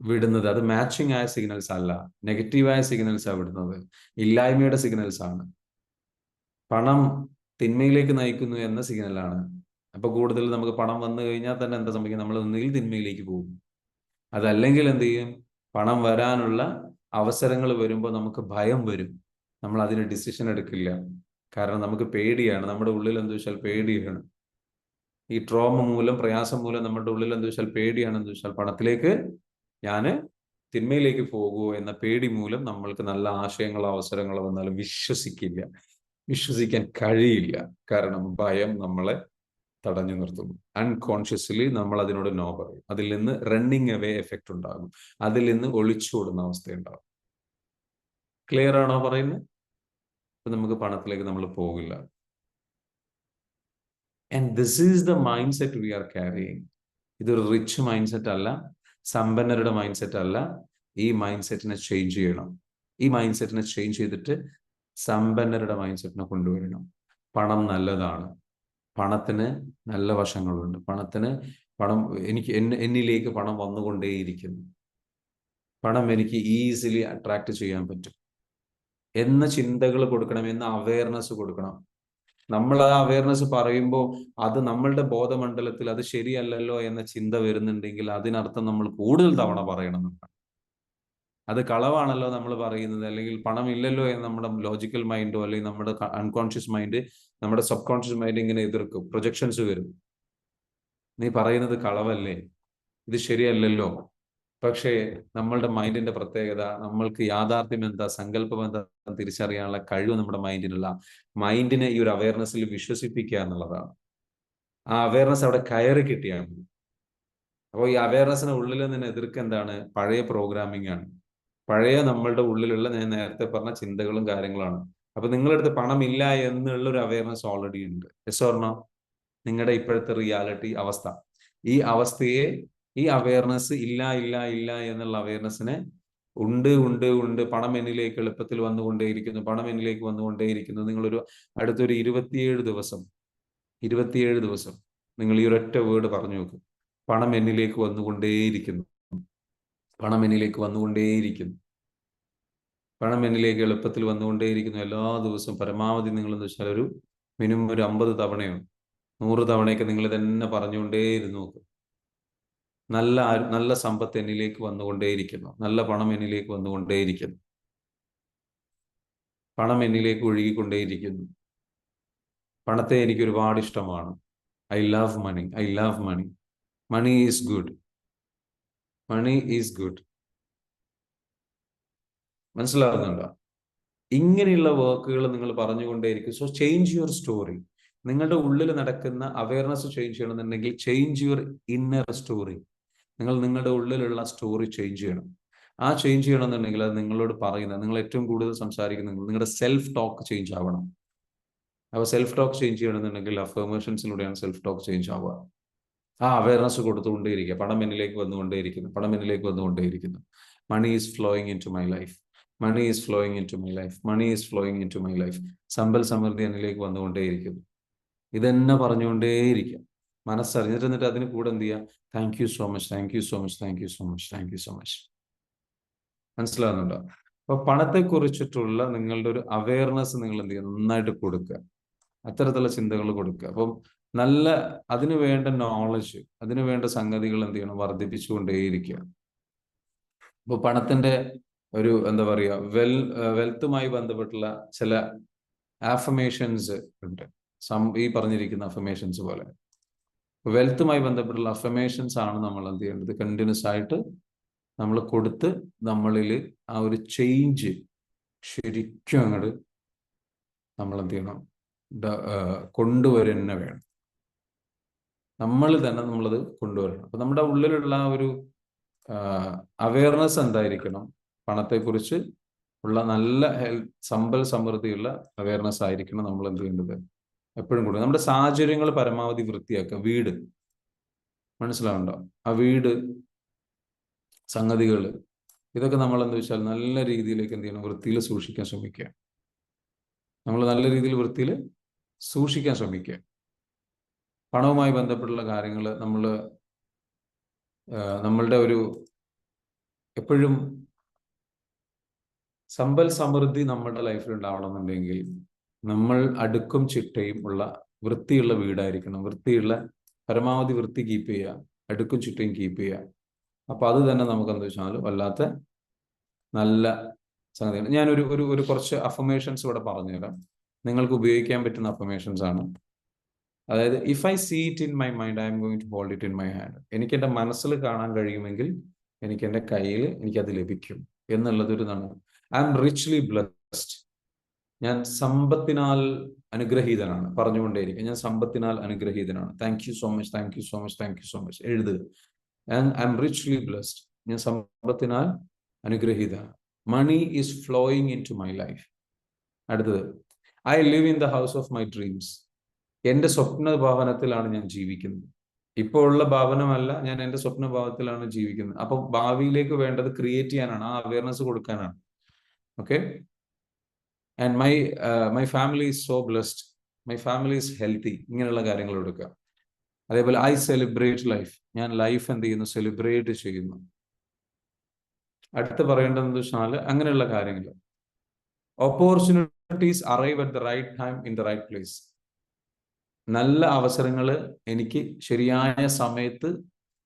വിടുന്നത്. അത് മാച്ചിങ് ആയ സിഗ്നൽസ് അല്ല, നെഗറ്റീവായ സിഗ്നൽസ് ആണ് വിടുന്നത്, ഇല്ലായ്മയുടെ സിഗ്നൽസ് ആണ്. പണം തിന്മയിലേക്ക് നയിക്കുന്നു എന്ന സിഗ്നലാണ്. അപ്പൊ കൂടുതൽ നമുക്ക് പണം വന്നു കഴിഞ്ഞാൽ തന്നെ എന്താ സംഭവിക്കുക? നമ്മൾ ഒന്നുകിൽ തിന്മയിലേക്ക് പോകും, അതല്ലെങ്കിൽ എന്ത് ചെയ്യും? പണം വരാനുള്ള അവസരങ്ങൾ വരുമ്പോൾ നമുക്ക് ഭയം വരും, നമ്മൾ അതിന് ഡിസിഷൻ എടുക്കില്ല. കാരണം നമുക്ക് പേടിയാണ്, നമ്മുടെ ഉള്ളിൽ എന്താ വെച്ചാൽ പേടിയാണ്. ഈ ട്രോമ മൂലം, പ്രയാസം മൂലം നമ്മുടെ ഉള്ളിൽ എന്താ വെച്ചാൽ പേടിയാണ്. എന്താ വെച്ചാൽ പണത്തിലേക്ക് ഞാന് തിന്മയിലേക്ക് പോകുമോ എന്ന പേടി മൂലം നമ്മൾക്ക് നല്ല ആശയങ്ങളോ അവസരങ്ങളോ വന്നാലും വിശ്വസിക്കില്ല, വിശ്വസിക്കാൻ കഴിയില്ല. കാരണം ഭയം നമ്മളെ തടഞ്ഞു നിർത്തുന്നു. അൺകോൺഷ്യസ്ലി നമ്മൾ അതിനോട് നോ പറയും. അതിൽ നിന്ന് റണ്ണിങ് അവേ എഫക്റ്റ് ഉണ്ടാകും, അതിൽ നിന്ന് ഒളിച്ചോടുന്ന അവസ്ഥയുണ്ടാകും. ക്ലിയർ ആണോ പറയുന്നത്? അപ്പൊ നമുക്ക് പണത്തിലേക്ക് നമ്മൾ പോകില്ല. And this is the mindset we are carrying. ഇതൊരു റിച്ച് മൈൻഡ് സെറ്റ് അല്ല, സമ്പന്നരുടെ മൈൻഡ് സെറ്റ് അല്ല. ഈ മൈൻഡ് സെറ്റിനെ ചേഞ്ച് ചെയ്യണം. ഈ മൈൻഡ് സെറ്റിനെ ചേഞ്ച് ചെയ്തിട്ട് സമ്പന്നരുടെ മൈൻഡ് സെറ്റിനെ കൊണ്ടുവരണം. പണം നല്ലതാണ്, പണത്തിന് നല്ല വശങ്ങളുണ്ട്, പണം എനിക്ക് എന്നിലേക്ക് പണം വന്നുകൊണ്ടേയിരിക്കുന്നു, പണം എനിക്ക് ഈസിലി അട്രാക്ട് ചെയ്യാൻ പറ്റും എന്ന ചിന്തകൾ കൊടുക്കണം, എന്ന അവയർനെസ് കൊടുക്കണം. നമ്മൾ ആ അവയർനെസ് പറയുമ്പോൾ അത് നമ്മളുടെ ബോധമണ്ഡലത്തിൽ അത് ശരിയല്ലല്ലോ എന്ന ചിന്ത വരുന്നുണ്ടെങ്കിൽ അതിനർത്ഥം നമ്മൾ കൂടുതൽ തവണ പറയണം എന്നാണ്. അത് കളവാണല്ലോ നമ്മൾ പറയുന്നത്, അല്ലെങ്കിൽ പണമില്ലല്ലോ എന്ന് നമ്മുടെ ലോജിക്കൽ മൈൻഡോ അല്ലെങ്കിൽ നമ്മുടെ അൺകോൺഷ്യസ് മൈൻഡ്, നമ്മുടെ സബ് കോൺഷ്യസ് മൈൻഡ് ഇങ്ങനെ എതിർക്കും, പ്രൊജക്ഷൻസ് വരും. നീ പറയുന്നത് കളവല്ലേ, ഇത് ശരിയല്ലല്ലോ. പക്ഷേ നമ്മളുടെ മൈൻഡിന്റെ പ്രത്യേകത, നമ്മൾക്ക് യാഥാർത്ഥ്യം എന്താ, സങ്കല്പം എന്താ തിരിച്ചറിയാനുള്ള കഴിവ് നമ്മുടെ മൈൻഡിനുള്ള. മൈൻഡിനെ ഈ ഒരു അവയർനെസ്സിൽ വിശ്വസിപ്പിക്കുക എന്നുള്ളതാണ്. ആ അവയർനെസ് അവിടെ കയറി കിട്ടിയാണ്. അപ്പോൾ ഈ അവയർനെസ്സിന് ഉള്ളിൽ നിന്ന് എതിർക്കുക എന്താണ്? പഴയ പ്രോഗ്രാമിംഗ് ആണ്. പഴയ നമ്മളുടെ ഉള്ളിലുള്ള ഞാൻ നേരത്തെ പറഞ്ഞ ചിന്തകളും കാര്യങ്ങളാണ്. അപ്പൊ നിങ്ങളടുത്ത് പണമില്ല എന്നുള്ള ഒരു അവയർനെസ് ഓൾറെഡി ഉണ്ട്. Yes or no? നിങ്ങളുടെ ഇപ്പോഴത്തെ റിയാലിറ്റി അവസ്ഥ, ഈ അവസ്ഥയെ, ഈ അവയർനെസ് ഇല്ല ഇല്ല ഇല്ല എന്നുള്ള അവയർനെസ്സിനെ ഉണ്ട് ഉണ്ട് ഉണ്ട്, പണം എന്നിലേക്ക് എളുപ്പത്തിൽ വന്നുകൊണ്ടേയിരിക്കുന്നു, പണം എന്നിലേക്ക് വന്നുകൊണ്ടേയിരിക്കുന്നു. നിങ്ങളൊരു അടുത്തൊരു 27 ദിവസം നിങ്ങൾ ഈ ഒരൊറ്റ വേർഡ് പറഞ്ഞു നോക്കും, പണം എന്നിലേക്ക് വന്നുകൊണ്ടേയിരിക്കുന്നു, പണം എന്നിലേക്ക് വന്നുകൊണ്ടേയിരിക്കുന്നു, പണം എന്നിലേക്ക് എളുപ്പത്തിൽ വന്നുകൊണ്ടേയിരിക്കുന്നു. എല്ലാ ദിവസവും പരമാവധി നിങ്ങൾ എന്ന് വെച്ചാൽ ഒരു മിനിമം ഒരു 50 തവണയോ 100 തവണയൊക്കെ നിങ്ങൾ തന്നെ പറഞ്ഞുകൊണ്ടേയിരുന്നു നോക്കും. നല്ല നല്ല സമ്പത്ത് എന്നിലേക്ക് വന്നുകൊണ്ടേയിരിക്കുന്നു, നല്ല പണം എന്നിലേക്ക് വന്നുകൊണ്ടേയിരിക്കുന്നു, പണം എന്നിലേക്ക് ഒഴുകിക്കൊണ്ടേയിരിക്കുന്നു, പണത്തെ എനിക്ക് ഒരുപാട് ഇഷ്ടമാണ്. I love money, I love money, money is good, money is good. മനസ്സിലാകുന്നുണ്ടോ? ഇങ്ങനെയുള്ള വർക്കുകൾ നിങ്ങൾ പറഞ്ഞുകൊണ്ടേയിരിക്കും. So change your story. നിങ്ങളുടെ ഉള്ളിൽ നടക്കുന്ന അവയർനെസ് ചേഞ്ച് ചെയ്യണമെന്നുണ്ടെങ്കിൽ ചേഞ്ച് യുവർ ഇന്നർ സ്റ്റോറി. നിങ്ങൾ നിങ്ങളുടെ ഉള്ളിലുള്ള സ്റ്റോറി ചേഞ്ച് ചെയ്യണം. ആ ചേഞ്ച് ചെയ്യണമെന്നുണ്ടെങ്കിൽ അത് നിങ്ങളോട് പറയുന്നത്, നിങ്ങൾ ഏറ്റവും കൂടുതൽ സംസാരിക്കുന്നത് നിങ്ങളുടെ സെൽഫ് ടോക്ക് ചേഞ്ച് ആവണം. അപ്പോൾ സെൽഫ് ടോക്ക് ചേഞ്ച് ചെയ്യണമെന്നുണ്ടെങ്കിൽ അഫർമേഷൻസിലൂടെയാണ് സെൽഫ് ടോക്ക് ചേഞ്ച് ആവുക. ആ അവയർനെസ് കൊടുത്തുകൊണ്ടേയിരിക്കുക, പണം എന്നിലേക്ക് വന്നുകൊണ്ടേയിരിക്കുന്നു, പണം എന്നിലേക്ക് വന്നുകൊണ്ടേയിരിക്കുന്നു. Money is flowing in to my life, money is flowing in to my life, money is flowing in to my life. സമ്പൽ സമൃദ്ധി എന്നിലേക്ക് വന്നുകൊണ്ടേയിരിക്കുന്നു. ഇതെന്നെ പറഞ്ഞുകൊണ്ടേയിരിക്കുക, മനസ്സറിഞ്ഞിട്ട്. എന്നിട്ട് അതിന് കൂടെ എന്ത് ചെയ്യുക? Thank you so much, thank you so much, thank you so much, thank you so much. മനസ്സിലാകുന്നുണ്ടോ? അപ്പൊ പണത്തെ കുറിച്ചിട്ടുള്ള നിങ്ങളുടെ ഒരു അവയർനെസ് നിങ്ങൾ എന്ത് ചെയ്യുക? നന്നായിട്ട് കൊടുക്കുക, അത്തരത്തിലുള്ള ചിന്തകൾ കൊടുക്കുക. അപ്പം നല്ല അതിനു വേണ്ട നോളജ്, അതിനു വേണ്ട സംഗതികൾ എന്ത് ചെയ്യണം? വർദ്ധിപ്പിച്ചുകൊണ്ടേയിരിക്കുക. ഇപ്പൊ പണത്തിന്റെ ഒരു എന്താ പറയുക, വെൽത്തുമായി ബന്ധപ്പെട്ടുള്ള ചില ആഫർമേഷൻസ് ഉണ്ട്. ഈ പറഞ്ഞിരിക്കുന്ന അഫർമേഷൻസ് പോലെ വെൽത്തുമായി ബന്ധപ്പെട്ടുള്ള അഫർമേഷൻസ് ആണ് നമ്മൾ എന്ത് ചെയ്യേണ്ടത്? കണ്ടിന്യൂസ് ആയിട്ട് നമ്മൾ കൊടുത്ത് നമ്മളിൽ ആ ഒരു ചേഞ്ച് ശരിക്കും അങ്ങോട്ട് നമ്മൾ എന്ത് ചെയ്യണം? കൊണ്ടുവരുന്ന വേണം. നമ്മൾ തന്നെ നമ്മളത് കൊണ്ടുവരണം. അപ്പൊ നമ്മുടെ ഉള്ളിലുള്ള ആ ഒരു അവയർനെസ് എന്തായിരിക്കണം? പണത്തെക്കുറിച്ച് ഉള്ള നല്ല സമ്പൽ സമൃദ്ധിയുള്ള അവയർനെസ് ആയിരിക്കണം നമ്മൾ എന്ത് ചെയ്യേണ്ടത്? എപ്പോഴും കൂടെ നമ്മുടെ സാഹചര്യങ്ങൾ പരമാവധി വൃത്തിയാക്കുക. വീട്, മനസ്സിലാവുണ്ടോ? ആ വീട്, സംഗതികൾ, ഇതൊക്കെ നമ്മൾ എന്താ വെച്ചാൽ നല്ല രീതിയിലേക്ക് എന്ത് ചെയ്യണം? വൃത്തിയിൽ സൂക്ഷിക്കാൻ ശ്രമിക്കുക. നമ്മൾ നല്ല രീതിയിൽ വൃത്തിയിൽ സൂക്ഷിക്കാൻ ശ്രമിക്കുക. പണവുമായി ബന്ധപ്പെട്ടുള്ള കാര്യങ്ങൾ നമ്മളുടെ ഒരു എപ്പോഴും സമ്പൽ സമൃദ്ധി നമ്മുടെ ലൈഫിൽ ഉണ്ടാവണമെന്നുണ്ടെങ്കിൽ നമ്മൾ അടുക്കും ചിട്ടയും ഉള്ള വൃത്തിയുള്ള വീടായിരിക്കണം. വൃത്തിയുള്ള, പരമാവധി വൃത്തി കീപ്പ് ചെയ്യുക, അടുക്കും ചിട്ടയും കീപ്പ് ചെയ്യുക. അപ്പൊ അത് തന്നെ നമുക്ക് എന്താ വെച്ചാൽ വല്ലാത്ത നല്ല സംഗതിയാണ്. ഞാനൊരു ഒരു ഒരു കുറച്ച് അഫർമേഷൻസ് ഇവിടെ പറഞ്ഞുതരാം. നിങ്ങൾക്ക് ഉപയോഗിക്കാൻ പറ്റുന്ന അഫർമേഷൻസ് ആണ്. അതായത്, if I see it in my mind, I am going to hold it in my hand. എനിക്ക് എൻ്റെ മനസ്സിൽ കാണാൻ കഴിയുമെങ്കിൽ എനിക്ക് എൻ്റെ കയ്യിൽ എനിക്കത് ലഭിക്കും എന്നുള്ളതൊരു ഇതാണ്. I am richly blessed. ഞാൻ സമ്പത്തിനാൽ അനുഗ്രഹീതനാണ്. പറഞ്ഞുകൊണ്ടേയിരിക്കും, ഞാൻ സമ്പത്തിനാൽ അനുഗ്രഹീതനാണ്. Thank you so much, thank you so much, thank you so much എഴുതുക. And I am richly blessed. ഞാൻ സമ്പത്തിനാൽ അനുഗ്രഹീതനാണ്. Money is flowing in to my life. അടുത്തത്, I live in the house of my dreams. എൻ്റെ സ്വപ്ന ഭവനത്തിലാണ് ഞാൻ ജീവിക്കുന്നത്. ഇപ്പോൾ ഉള്ള ഭവനമല്ല, ഞാൻ എൻ്റെ സ്വപ്ന ഭവനത്തിലാണ് ജീവിക്കുന്നത്. അപ്പൊ ഭാവിയിലേക്ക് വേണ്ടത് ക്രിയേറ്റ് ചെയ്യാനാണ്, ആ അവയർനെസ് കൊടുക്കാനാണ്. Okay. And my family is so blessed, my family is healthy. ഇങ്ങനെയുള്ള കാര്യങ്ങൾ എടുക്കുക. അതേപോലെ ഐ സെലിബ്രേറ്റ് ലൈഫ്. ഞാൻ ലൈഫ് എന്ത് ചെയ്യുന്നു? സെലിബ്രേറ്റ് ചെയ്യുന്നു. അടുത്ത് പറയേണ്ടതെന്ന് വെച്ചാൽ അങ്ങനെയുള്ള കാര്യങ്ങൾ. Opportunities arrive at the right time in the right place. നല്ല അവസരങ്ങൾ എനിക്ക് ശരിയായ സമയത്ത്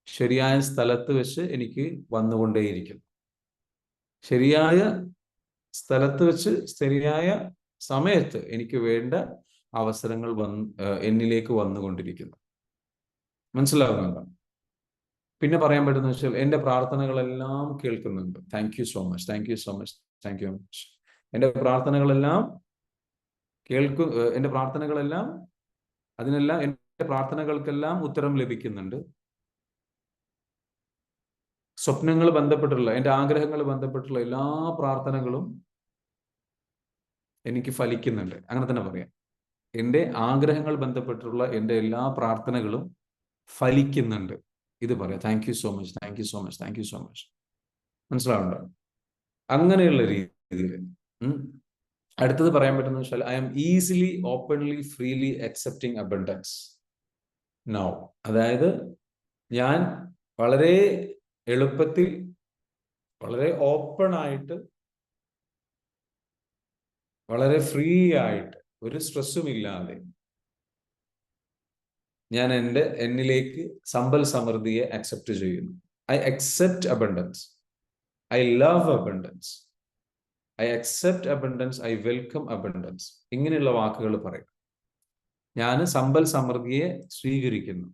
ശരിയായ സ്ഥലത്ത് വെച്ച് എനിക്ക് വന്നുകൊണ്ടേയിരിക്കും. ശരിയായ സ്ഥലത്ത് വെച്ച് ശരിയായ സമയത്ത് എനിക്ക് വേണ്ട അവസരങ്ങൾ എന്നിലേക്ക് വന്നുകൊണ്ടിരിക്കുന്നു. മനസ്സിലാകുന്നുണ്ടോ? പിന്നെ പറയാൻ പറ്റുന്ന വെച്ചാൽ എൻ്റെ പ്രാർത്ഥനകളെല്ലാം കേൾക്കുന്നുണ്ട്. Thank you so much, thank you so much, thank U much. എൻ്റെ പ്രാർത്ഥനകളെല്ലാം എൻ്റെ പ്രാർത്ഥനകളെല്ലാം അതിനെല്ലാം എൻ്റെ പ്രാർത്ഥനകൾക്കെല്ലാം ഉത്തരം ലഭിക്കുന്നുണ്ട്. സ്വപ്നങ്ങൾ ബന്ധപ്പെട്ടുള്ള എൻ്റെ ആഗ്രഹങ്ങൾ ബന്ധപ്പെട്ടുള്ള എല്ലാ പ്രാർത്ഥനകളും എനിക്ക് ഫലിക്കുന്നുണ്ട്. അങ്ങനെ തന്നെ പറയാം. എൻ്റെ ആഗ്രഹങ്ങൾ ബന്ധപ്പെട്ടുള്ള എൻ്റെ എല്ലാ പ്രാർത്ഥനകളും ഫലിക്കുന്നുണ്ട്. ഇത് പറയാം. Thank you so much, thank you so much, thank you so much. മനസ്സിലാവുണ്ടോ? അങ്ങനെയുള്ള രീതിയിൽ. അടുത്തത് പറയാൻ പറ്റുന്ന വെച്ചാൽ I am easily openly freely accepting abundance now. അതായത് ഞാൻ വളരെ എളുപ്പത്തിൽ വളരെ ഓപ്പൺ ആയിട്ട് വളരെ ഫ്രീ ആയിട്ട് ഒരു സ്ട്രെസ്സും ഇല്ലാതെ ഞാൻ എന്നിലേക്ക് സമ്പൽ സമൃദ്ധിയെ അക്സെപ്റ്റ് ചെയ്യുന്നു. I accept abundance. I love abundance. I accept abundance. I welcome abundance. ഇങ്ങനെയുള്ള വാക്കുകൾ പറയും. ഞാൻ സമ്പൽ സമൃദ്ധിയെ സ്വീകരിക്കുന്നു.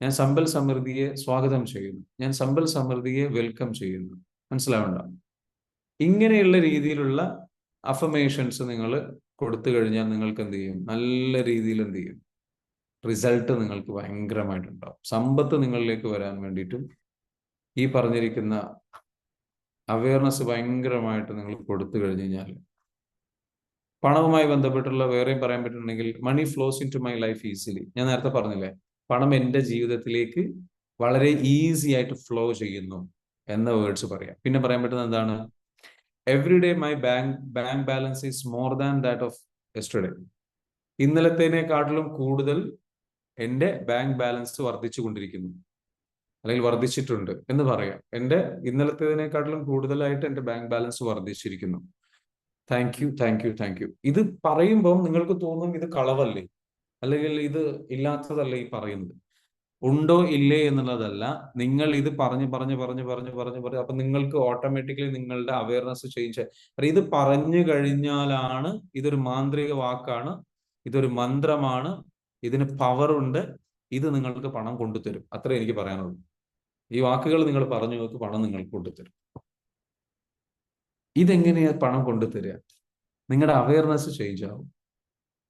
ഞാൻ സമ്പൽ സമൃദ്ധിയെ സ്വാഗതം ചെയ്യുന്നു. ഞാൻ സമ്പൽ സമൃദ്ധിയെ വെൽക്കം ചെയ്യുന്നു. മനസ്സിലാവണ്ട? ഇങ്ങനെയുള്ള രീതിയിലുള്ള അഫർമേഷൻസ് നിങ്ങൾ കൊടുത്തു കഴിഞ്ഞാൽ നിങ്ങൾക്ക് എന്ത് ചെയ്യും? നല്ല രീതിയിൽ എന്ത് ചെയ്യും? റിസൾട്ട് നിങ്ങൾക്ക് ഭയങ്കരമായിട്ടുണ്ടാവും. സമ്പത്ത് നിങ്ങളിലേക്ക് വരാൻ വേണ്ടിയിട്ടും ഈ പറഞ്ഞിരിക്കുന്ന അവയർനെസ് ഭയങ്കരമായിട്ട് നിങ്ങൾ കൊടുത്തു കഴിഞ്ഞു കഴിഞ്ഞാൽ, പണവുമായി ബന്ധപ്പെട്ടുള്ള വേറെയും പറയാൻ പറ്റുന്നുണ്ടെങ്കിൽ money flows in to my life easily. ഞാൻ നേരത്തെ പറഞ്ഞില്ലേ, പണം എൻ്റെ ജീവിതത്തിലേക്ക് വളരെ ഈസി ആയിട്ട് ഫ്ലോ ചെയ്യുന്നു എന്ന വേർഡ്സ് പറയാം. പിന്നെ പറയാൻ പറ്റുന്നത് എന്താണ്? Every day my bank balance is more than that of yesterday. ഇന്നലത്തേനേക്കാട്ടിലും കൂടുതൽ എൻ്റെ ബാങ്ക് ബാലൻസ് വർദ്ധിച്ചു കൊണ്ടിരിക്കുന്നു, അല്ലെങ്കിൽ വർദ്ധിച്ചിട്ടുണ്ട് എന്ന് പറയാം. എൻ്റെ ഇന്നലത്തേതിനേക്കാട്ടിലും കൂടുതലായിട്ട് എൻ്റെ ബാങ്ക് ബാലൻസ് വർദ്ധിച്ചിരിക്കുന്നു. Thank you, thank you, thank you. ഇത് പറയുമ്പോൾ നിങ്ങൾക്ക് തോന്നും ഇത് കളവല്ലേ, അല്ലെങ്കിൽ ഇത് ഇല്ലാത്തതല്ലേ ഈ പറയുന്നത്. ഉണ്ടോ ഇല്ലേ എന്നുള്ളതല്ല, നിങ്ങൾ ഇത് പറഞ്ഞു പറഞ്ഞു പറഞ്ഞു പറഞ്ഞു പറഞ്ഞു പറഞ്ഞു അപ്പൊ നിങ്ങൾക്ക് ഓട്ടോമാറ്റിക്കലി നിങ്ങളുടെ അവയർനെസ് ചേഞ്ച്. ഇത് പറഞ്ഞു കഴിഞ്ഞാലാണ് ഇതൊരു മാന്ത്രിക വാക്കാണ്, ഇതൊരു മന്ത്രമാണ്, ഇതിന് പവറുണ്ട്, ഇത് നിങ്ങൾക്ക് പണം കൊണ്ടുതരും. അത്രേ എനിക്ക് പറയാനുള്ളൂ. ഈ വാക്കുകൾ നിങ്ങൾ പറഞ്ഞു നോക്ക്, പണം നിങ്ങൾക്ക് കൊണ്ടുതരും. ഇതെങ്ങനെയാ പണം കൊണ്ടുതരിക? നിങ്ങളുടെ അവയർനെസ് ചേഞ്ച് ആവും.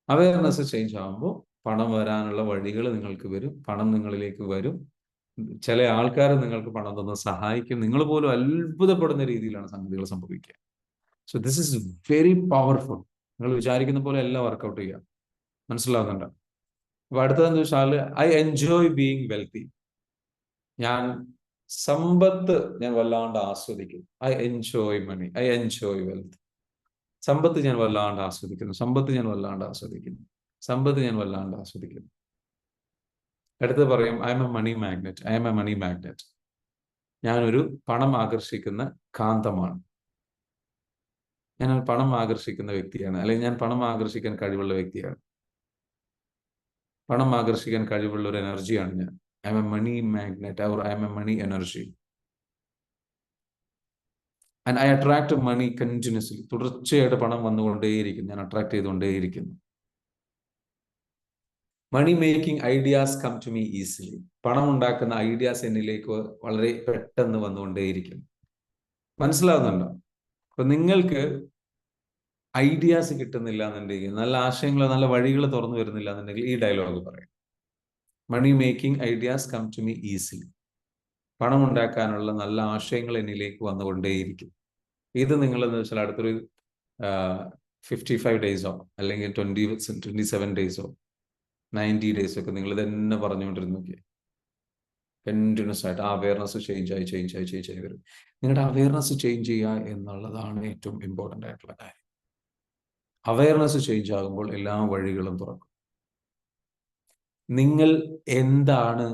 അവയർനെസ് ചേഞ്ച് ആകുമ്പോൾ പണം വരാനുള്ള വഴികൾ നിങ്ങൾക്ക് വരും. പണം നിങ്ങളിലേക്ക് വരും. ചില ആൾക്കാർ നിങ്ങൾക്ക് പണം തന്ന് സഹായിക്കും. നിങ്ങൾ പോലും അത്ഭുതപ്പെടുന്ന രീതിയിലാണ് സംഗതികൾ സംഭവിക്കുക. So this is very powerful. നിങ്ങൾ വിചാരിക്കുന്ന പോലെ എല്ലാം വർക്കൗട്ട് ചെയ്യുക. മനസ്സിലാകുന്നുണ്ടോ? അപ്പൊ അടുത്തതെന്ന് വെച്ചാൽ ഐ എൻജോയ് ബീയിങ് വെൽത്തി. ഞാൻ സമ്പത്ത് വല്ലാണ്ട് ആസ്വദിക്കും. I enjoy money. I enjoy wealth. സമ്പത്ത് ഞാൻ വല്ലാണ്ട് ആസ്വദിക്കുന്നു. സമ്പത്ത് ഞാൻ വല്ലാണ്ട് ആസ്വദിക്കുന്നു. സമ്പത്ത് ഞാൻ വല്ലാണ്ട് ആസ്വദിക്കുന്നു. അടുത്ത് പറയും I am a money magnet. I am a money magnet. ഞാനൊരു പണം ആകർഷിക്കുന്ന കാന്തമാണ്. ഞാൻ പണം ആകർഷിക്കുന്ന വ്യക്തിയാണ്, അല്ലെങ്കിൽ ഞാൻ പണം ആകർഷിക്കാൻ കഴിവുള്ള വ്യക്തിയാണ്. പണം ആകർഷിക്കാൻ കഴിവുള്ള ഒരു എനർജിയാണ് ഞാൻ. I am a money magnet or I am a money energy. And I attract money continuously. തുടർച്ചയായിട്ട് പണം വന്നുകൊണ്ടേയിരിക്കും. ഞാൻ അട്രാക്ട് ചെയ്തുകൊണ്ടേയിരിക്കുന്നു. Money making ideas come to me easily. പണം ഉണ്ടാക്കുന്ന ഐഡിയാസ് എന്നിലേക്ക് വളരെ പെട്ടെന്ന് വന്നുകൊണ്ടേയിരിക്കും. മനസ്സിലാവുന്നുണ്ടോ? അപ്പൊ നിങ്ങൾക്ക് ഐഡിയാസ് കിട്ടുന്നില്ല എന്നുണ്ടെങ്കിൽ, നല്ല ആശയങ്ങൾ നല്ല വഴികൾ തുറന്നു വരുന്നില്ല എന്നുണ്ടെങ്കിൽ ഈ ഡയലോഗ് പറയാം. Money making ideas come to me easily. പണം ഉണ്ടാക്കാനുള്ള നല്ല ആശയങ്ങൾ എന്നിലേക്ക് വന്നുകൊണ്ടേയിരിക്കും. ഇത് നിങ്ങൾ എന്ന് വെച്ചാൽ അടുത്തൊരു 55 ഡേയ്സോ അല്ലെങ്കിൽ 27 ഡേയ്സോ 90 ഡേയ്സോ ഒക്കെ നിങ്ങൾ തന്നെ പറഞ്ഞുകൊണ്ടിരുന്നു നോക്കിയേ. കണ്ടിന്യൂസ് ആയിട്ട് ആ അവയർനെസ് ചേഞ്ച് ആയി വരും. നിങ്ങളുടെ അവയർനെസ് ചേഞ്ച് ചെയ്യുക എന്നുള്ളതാണ് ഏറ്റവും ഇമ്പോർട്ടൻ്റ് ആയിട്ടുള്ള കാര്യം. അവയർനെസ് ചേഞ്ച് ആകുമ്പോൾ എല്ലാ വഴികളും തുറക്കും. നിങ്ങൾ എന്താണ്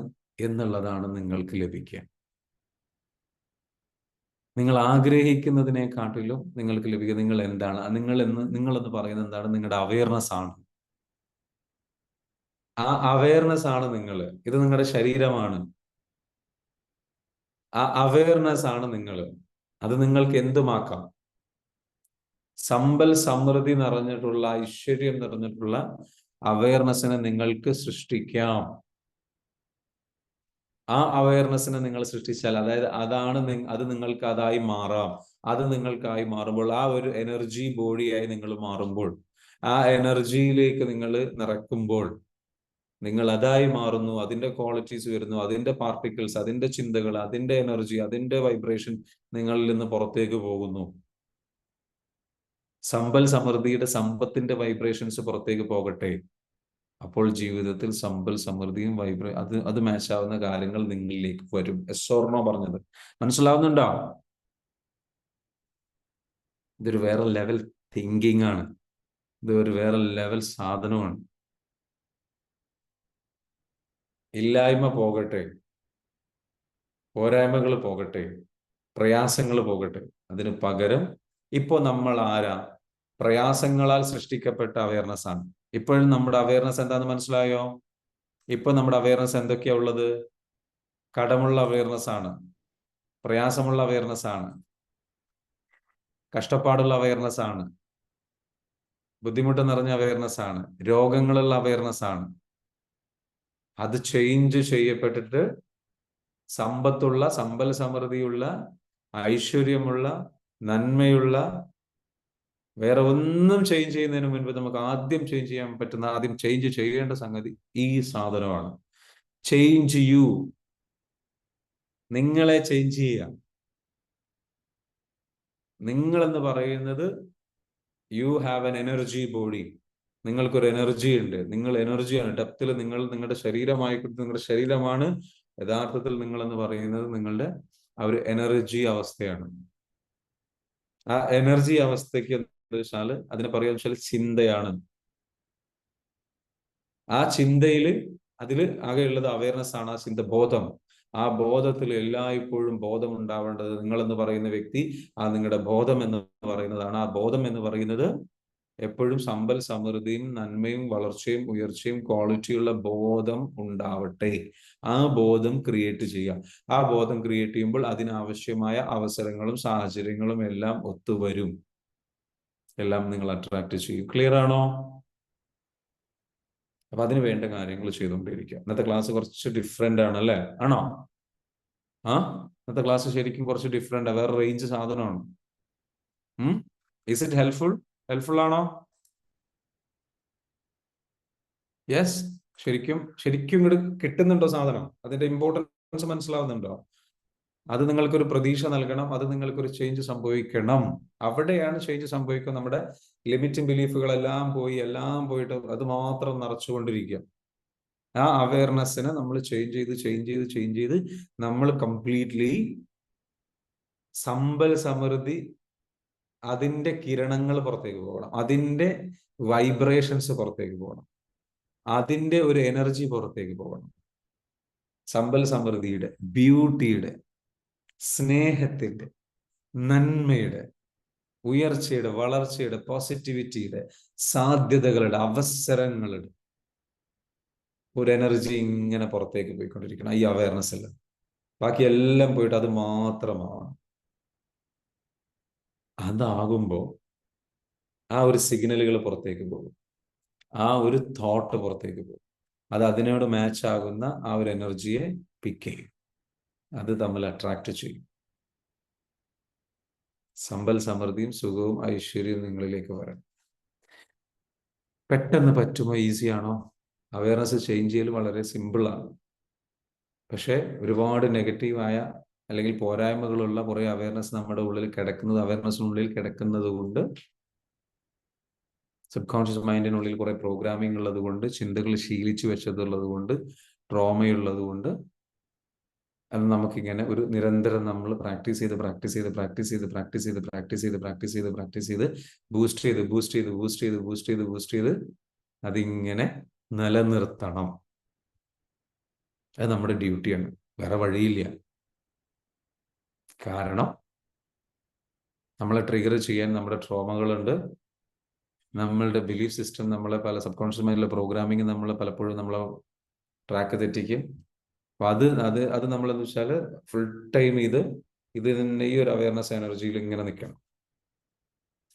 എന്നുള്ളതാണ് നിങ്ങൾക്ക് ലഭിക്കുക. നിങ്ങൾ ആഗ്രഹിക്കുന്നതിനെക്കാട്ടിലും നിങ്ങൾക്ക് ലഭിക്കുക നിങ്ങൾ എന്താണ്. നിങ്ങളെന്ന് പറയുന്നത് എന്താണ്? നിങ്ങളുടെ അവയർനെസ് ആണ്. ആ അവയർനെസ് ആണ് നിങ്ങൾ. ഇത് നിങ്ങളുടെ ശരീരമാണ്. ആ അവയർനെസ് ആണ് നിങ്ങൾ. അത് നിങ്ങൾക്ക് എന്തുമാക്കാം. സമ്പൽ സമൃദ്ധി നിറഞ്ഞിട്ടുള്ള, ഐശ്വര്യം നിറഞ്ഞിട്ടുള്ള അവയർനെസ്സിനെ നിങ്ങൾക്ക് സൃഷ്ടിക്കാം. ആ അവയർനെസ്സിനെ നിങ്ങൾ സൃഷ്ടിച്ചാൽ, അതായത് അത് നിങ്ങൾക്ക് അതായി മാറാം. അത് നിങ്ങൾക്കായി മാറുമ്പോൾ, ആ ഒരു എനർജി ബോഡിയായി നിങ്ങൾ മാറുമ്പോൾ, ആ എനർജിയിലേക്ക് നിങ്ങൾ നിറക്കുമ്പോൾ, നിങ്ങൾ അതായി മാറുന്നു. അതിന്റെ ക്വാളിറ്റീസ് വരുന്നു, അതിന്റെ പാർട്ടിക്കിൾസ്, അതിന്റെ ചിന്തകൾ, അതിന്റെ എനർജി, അതിന്റെ വൈബ്രേഷൻ നിങ്ങളിൽ നിന്ന് പുറത്തേക്ക് പോകുന്നു. സമ്പൽ സമൃദ്ധിയുടെ, സമ്പത്തിന്റെ വൈബ്രേഷൻസ് പുറത്തേക്ക് പോകട്ടെ. അപ്പോൾ ജീവിതത്തിൽ സമ്പൽ സമൃദ്ധിയും അത് മാച്ചാവുന്ന കാര്യങ്ങൾ നിങ്ങളിലേക്ക് വരും. എസ്സോർണോ പറഞ്ഞത് മനസ്സിലാവുന്നുണ്ടോ? ഇതൊരു വേറെ ലെവൽ തിങ്കിങ് ആണ്. ഇതൊരു വേറെ ലെവൽ സാധനമാണ്. ഇല്ലായ്മ പോകട്ടെ, പോരായ്മകൾ പോകട്ടെ, പ്രയാസങ്ങൾ പോകട്ടെ. അതിന് പകരം ഇപ്പോ നമ്മൾ ആരാ? പ്രയാസങ്ങളാൽ സൃഷ്ടിക്കപ്പെട്ട അവയർനെസ് ആണ്. ഇപ്പോഴും നമ്മുടെ അവയർനെസ് എന്താന്ന് മനസ്സിലായോ? ഇപ്പൊ നമ്മുടെ അവയർനെസ് എന്തൊക്കെയാ ഉള്ളത്? കടമുള്ള അവയർനെസ് ആണ്, പ്രയാസമുള്ള അവയർനെസ് ആണ്, കഷ്ടപ്പാടുള്ള അവയർനെസ് ആണ്, ബുദ്ധിമുട്ട് നിറഞ്ഞ അവയർനെസ് ആണ്, രോഗങ്ങളുള്ള അവയർനെസ് ആണ്. അത് ചേഞ്ച് ചെയ്യപ്പെട്ടിട്ട് സമ്പൽ സമൃദ്ധിയുള്ള, ഐശ്വര്യമുള്ള, നന്മയുള്ള, വേറെ ഒന്നും ചേഞ്ച് ചെയ്യുന്നതിന് മുൻപ് നമുക്ക് ആദ്യം ചേഞ്ച് ചെയ്യേണ്ട സംഗതി ഈ സാധനമാണ്. Change you. നിങ്ങളെ ചേഞ്ച് ചെയ്യാം. നിങ്ങൾ എന്ന് പറയുന്നത് you have an energy body. നിങ്ങൾക്കൊരു എനർജി ഉണ്ട്. നിങ്ങൾ എനർജിയാണ്. ഡെപ്തിൽ നിങ്ങളുടെ നിങ്ങളുടെ ശരീരമാണ് യഥാർത്ഥത്തിൽ നിങ്ങൾ എന്ന് പറയുന്നത്. നിങ്ങളുടെ ആ ഒരു എനർജി അവസ്ഥയാണ്. ആ എനർജി അവസ്ഥയ്ക്ക് എന്താ വെച്ചാൽ, അതിനെ പറയുക വെച്ചാൽ ചിന്തയാണ്. ആ ചിന്തയില്, അതിൽ ആകെയുള്ളത് അവയർനെസ് ആണ്. ആ ചിന്ത, ബോധം. ആ ബോധത്തിൽ എല്ലായ്പ്പോഴും ബോധം ഉണ്ടാവേണ്ടത് നിങ്ങളെന്ന് പറയുന്ന വ്യക്തി, നിങ്ങളുടെ ബോധം എന്ന് പറയുന്നതാണ്. ആ ബോധം എന്ന് പറയുന്നത് എപ്പോഴും സമ്പൽ സമൃദ്ധിയും നന്മയും വളർച്ചയും ഉയർച്ചയും ക്വാളിറ്റിയുള്ള ബോധം ഉണ്ടാവട്ടെ. ആ ബോധം ക്രിയേറ്റ് ചെയ്യുക. ആ ബോധം ക്രിയേറ്റ് ചെയ്യുമ്പോൾ അതിനാവശ്യമായ അവസരങ്ങളും സാഹചര്യങ്ങളും എല്ലാം ഒത്തുവരും. എല്ലാം നിങ്ങൾ അട്രാക്ട് ചെയ്യും. ക്ലിയർ ആണോ? അപ്പൊ അതിന് വേണ്ട കാര്യങ്ങൾ ചെയ്തുകൊണ്ടിരിക്കുക. ഇന്നത്തെ ക്ലാസ് കുറച്ച് ഡിഫറെന്റ് ആണ്, അല്ലേ? ആണോ? ഇന്നത്തെ ക്ലാസ് ശരിക്കും കുറച്ച് ഡിഫറെന്റ്, വേറെ റേഞ്ച് സാധനമാണ്. ഈസ് ഇറ്റ് ഹെൽപ്ഫുൾ ആണോ? യെസ്. ശരിക്കും ഇങ്ങോട്ട് കിട്ടുന്നുണ്ടോ സാധനം? അതിന്റെ ഇമ്പോർട്ടൻസ് മനസ്സിലാവുന്നുണ്ടോ? അത് നിങ്ങൾക്കൊരു പ്രതീക്ഷ നൽകണം. അത് നിങ്ങൾക്കൊരു ചേഞ്ച് സംഭവിക്കണം. അവിടെയാണ് ചേഞ്ച് സംഭവിക്കുക. നമ്മുടെ ലിമിറ്റിംഗ് ബിലീഫുകളെല്ലാം പോയിട്ട് അത് മാത്രം നിറച്ചുകൊണ്ടിരിക്കുക. ആ അവയർനെസ്സിനെ നമ്മൾ ചേഞ്ച് ചെയ്ത് നമ്മൾ കംപ്ലീറ്റ്ലി സമ്പൽ സമൃദ്ധി, അതിന്റെ കിരണങ്ങൾ പുറത്തേക്ക് പോകണം. അതിന്റെ വൈബ്രേഷൻസ് പുറത്തേക്ക് പോകണം. അതിന്റെ ഒരു എനർജി പുറത്തേക്ക് പോകണം. സമ്പൽ സമൃദ്ധിയുടെ, ബ്യൂട്ടിയുടെ, സ്നേഹത്തിന്റെ, നന്മയുടെ, ഉയർച്ചയുടെ, വളർച്ചയുടെ, പോസിറ്റിവിറ്റിയുടെ, സാധ്യതകളുടെ, അവസരങ്ങളുടെ ഒരു എനർജി ഇങ്ങനെ പുറത്തേക്ക് പോയിക്കൊണ്ടിരിക്കണം. ഈ അവയർനെസ് എല്ലാം, ബാക്കി എല്ലാം പോയിട്ട് അത് മാത്രമാണ്. അതാകുമ്പോൾ ആ ഒരു സിഗ്നലുകൾ പുറത്തേക്ക് പോകും. ആ ഒരു തോട്ട് പുറത്തേക്ക് പോകും. അത് അതിനോട് മാച്ച് ആകുന്ന ആ ഒരു എനർജിയെ പിക്ക് ചെയ്യും. അത് തമ്മിൽ അട്രാക്ട് ചെയ്യും. സമ്പൽ സമൃദ്ധിയും സുഖവും ഐശ്വര്യവും നിങ്ങളിലേക്ക് വരണം. പെട്ടെന്ന് പറ്റുമോ? ഈസിയാണോ? അവയർനെസ് ചേഞ്ച് ചെയ്യൽ വളരെ സിമ്പിളാണ്. പക്ഷെ ഒരുപാട് നെഗറ്റീവായ അല്ലെങ്കിൽ പോരായ്മകളുള്ള കുറെ അവയർനെസ് നമ്മുടെ ഉള്ളിൽ കിടക്കുന്നത് കൊണ്ട്, സബ് കോൺഷ്യസ് മൈൻഡിനുള്ളിൽ കുറെ പ്രോഗ്രാമിംഗ് ഉള്ളത് കൊണ്ട്, ചിന്തകൾ ശീലിച്ചു വെച്ചതുള്ളത് കൊണ്ട്, ട്രോമയുള്ളത് കൊണ്ട്, അത് നമുക്കിങ്ങനെ ഒരു നിരന്തരം നമ്മൾ പ്രാക്ടീസ് ചെയ്ത് ബൂസ്റ്റ് ചെയ്ത് അതിങ്ങനെ നിലനിർത്തണം. അത് നമ്മുടെ ഡ്യൂട്ടിയാണ്. വേറെ വഴിയില്ല. കാരണം നമ്മളെ ട്രിഗർ ചെയ്യാൻ നമ്മുടെ ട്രോമകളുണ്ട്. നമ്മളുടെ ബിലീഫ് സിസ്റ്റം, നമ്മളെ പല സബ് കോൺഷ്യസ് മൈൻഡിലെ പ്രോഗ്രാമിങ് നമ്മളെ പലപ്പോഴും നമ്മളെ ട്രാക്ക് തെറ്റിക്കും. അപ്പൊ അത് നമ്മളെന്ന് വെച്ചാൽ ഫുൾ ടൈം ഇത് തന്നെ ഈ ഒരു അവയർനെസ് എനർജിയിൽ ഇങ്ങനെ നിൽക്കണം.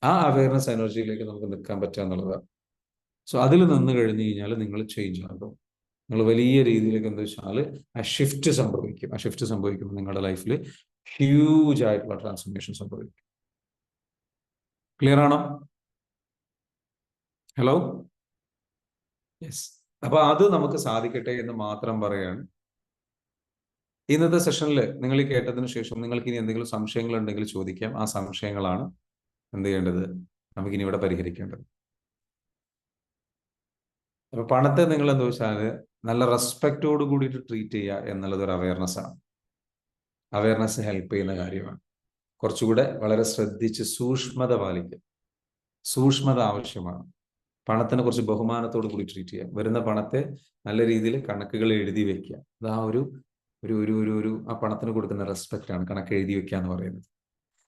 ആ അവയർനെസ് എനർജിയിലേക്ക് നമുക്ക് നിൽക്കാൻ പറ്റുക എന്നുള്ളതാണ്. സോ അതിൽ നിന്ന് കഴിഞ്ഞു കഴിഞ്ഞാൽ നിങ്ങൾ ചേഞ്ച് ആകും. നിങ്ങൾ വലിയ രീതിയിലേക്ക് എന്താ വെച്ചാൽ ആ ഷിഫ്റ്റ് സംഭവിക്കും. ആ ഷിഫ്റ്റ് സംഭവിക്കുമ്പോൾ നിങ്ങളുടെ ലൈഫിൽ ഹ്യൂജ് ആയിട്ടുള്ള ട്രാൻസ്ഫോർമേഷൻ സംഭവിക്കും. ക്ലിയർ ആണോ? Hello, yes. അപ്പൊ അത് നമുക്ക് സാധിക്കട്ടെ എന്ന് മാത്രം പറയാണ്. ഇന്നത്തെ സെഷനിൽ നിങ്ങൾ ഈ കേട്ടതിന് ശേഷം നിങ്ങൾക്ക് ഇനി എന്തെങ്കിലും സംശയങ്ങൾ ഉണ്ടെങ്കിൽ ചോദിക്കാം. ആ സംശയങ്ങളാണ് എന്ത് ചെയ്യേണ്ടത്, നമുക്കിനി ഇവിടെ പരിഹരിക്കേണ്ടത്. അപ്പൊ പണത്തെ നിങ്ങൾ എന്താ വെച്ചാൽ നല്ല റെസ്പെക്റ്റോട് കൂടിയിട്ട് ട്രീറ്റ് ചെയ്യുക എന്നുള്ളത് ഒരു അവയർനെസ് ആണ്. അവയർനെസ് ഹെൽപ്പ് ചെയ്യുന്ന കാര്യമാണ്. കുറച്ചുകൂടെ വളരെ ശ്രദ്ധിച്ച് സൂക്ഷ്മത പാലിക്കുക. സൂക്ഷ്മത ആവശ്യമാണ്. പണത്തിന് കുറച്ച് ബഹുമാനത്തോട് കൂടി ട്രീറ്റ് ചെയ്യുക. വരുന്ന പണത്തെ നല്ല രീതിയിൽ കണക്കുകൾ എഴുതി വെക്കുക. അത് ആ ഒരു ഒരു ഒരു ഒരു ഒരു ആ പണത്തിന് കൊടുക്കുന്ന റെസ്പെക്റ്റ് ആണ് കണക്ക് എഴുതി വെക്കുക എന്ന് പറയുന്നത്.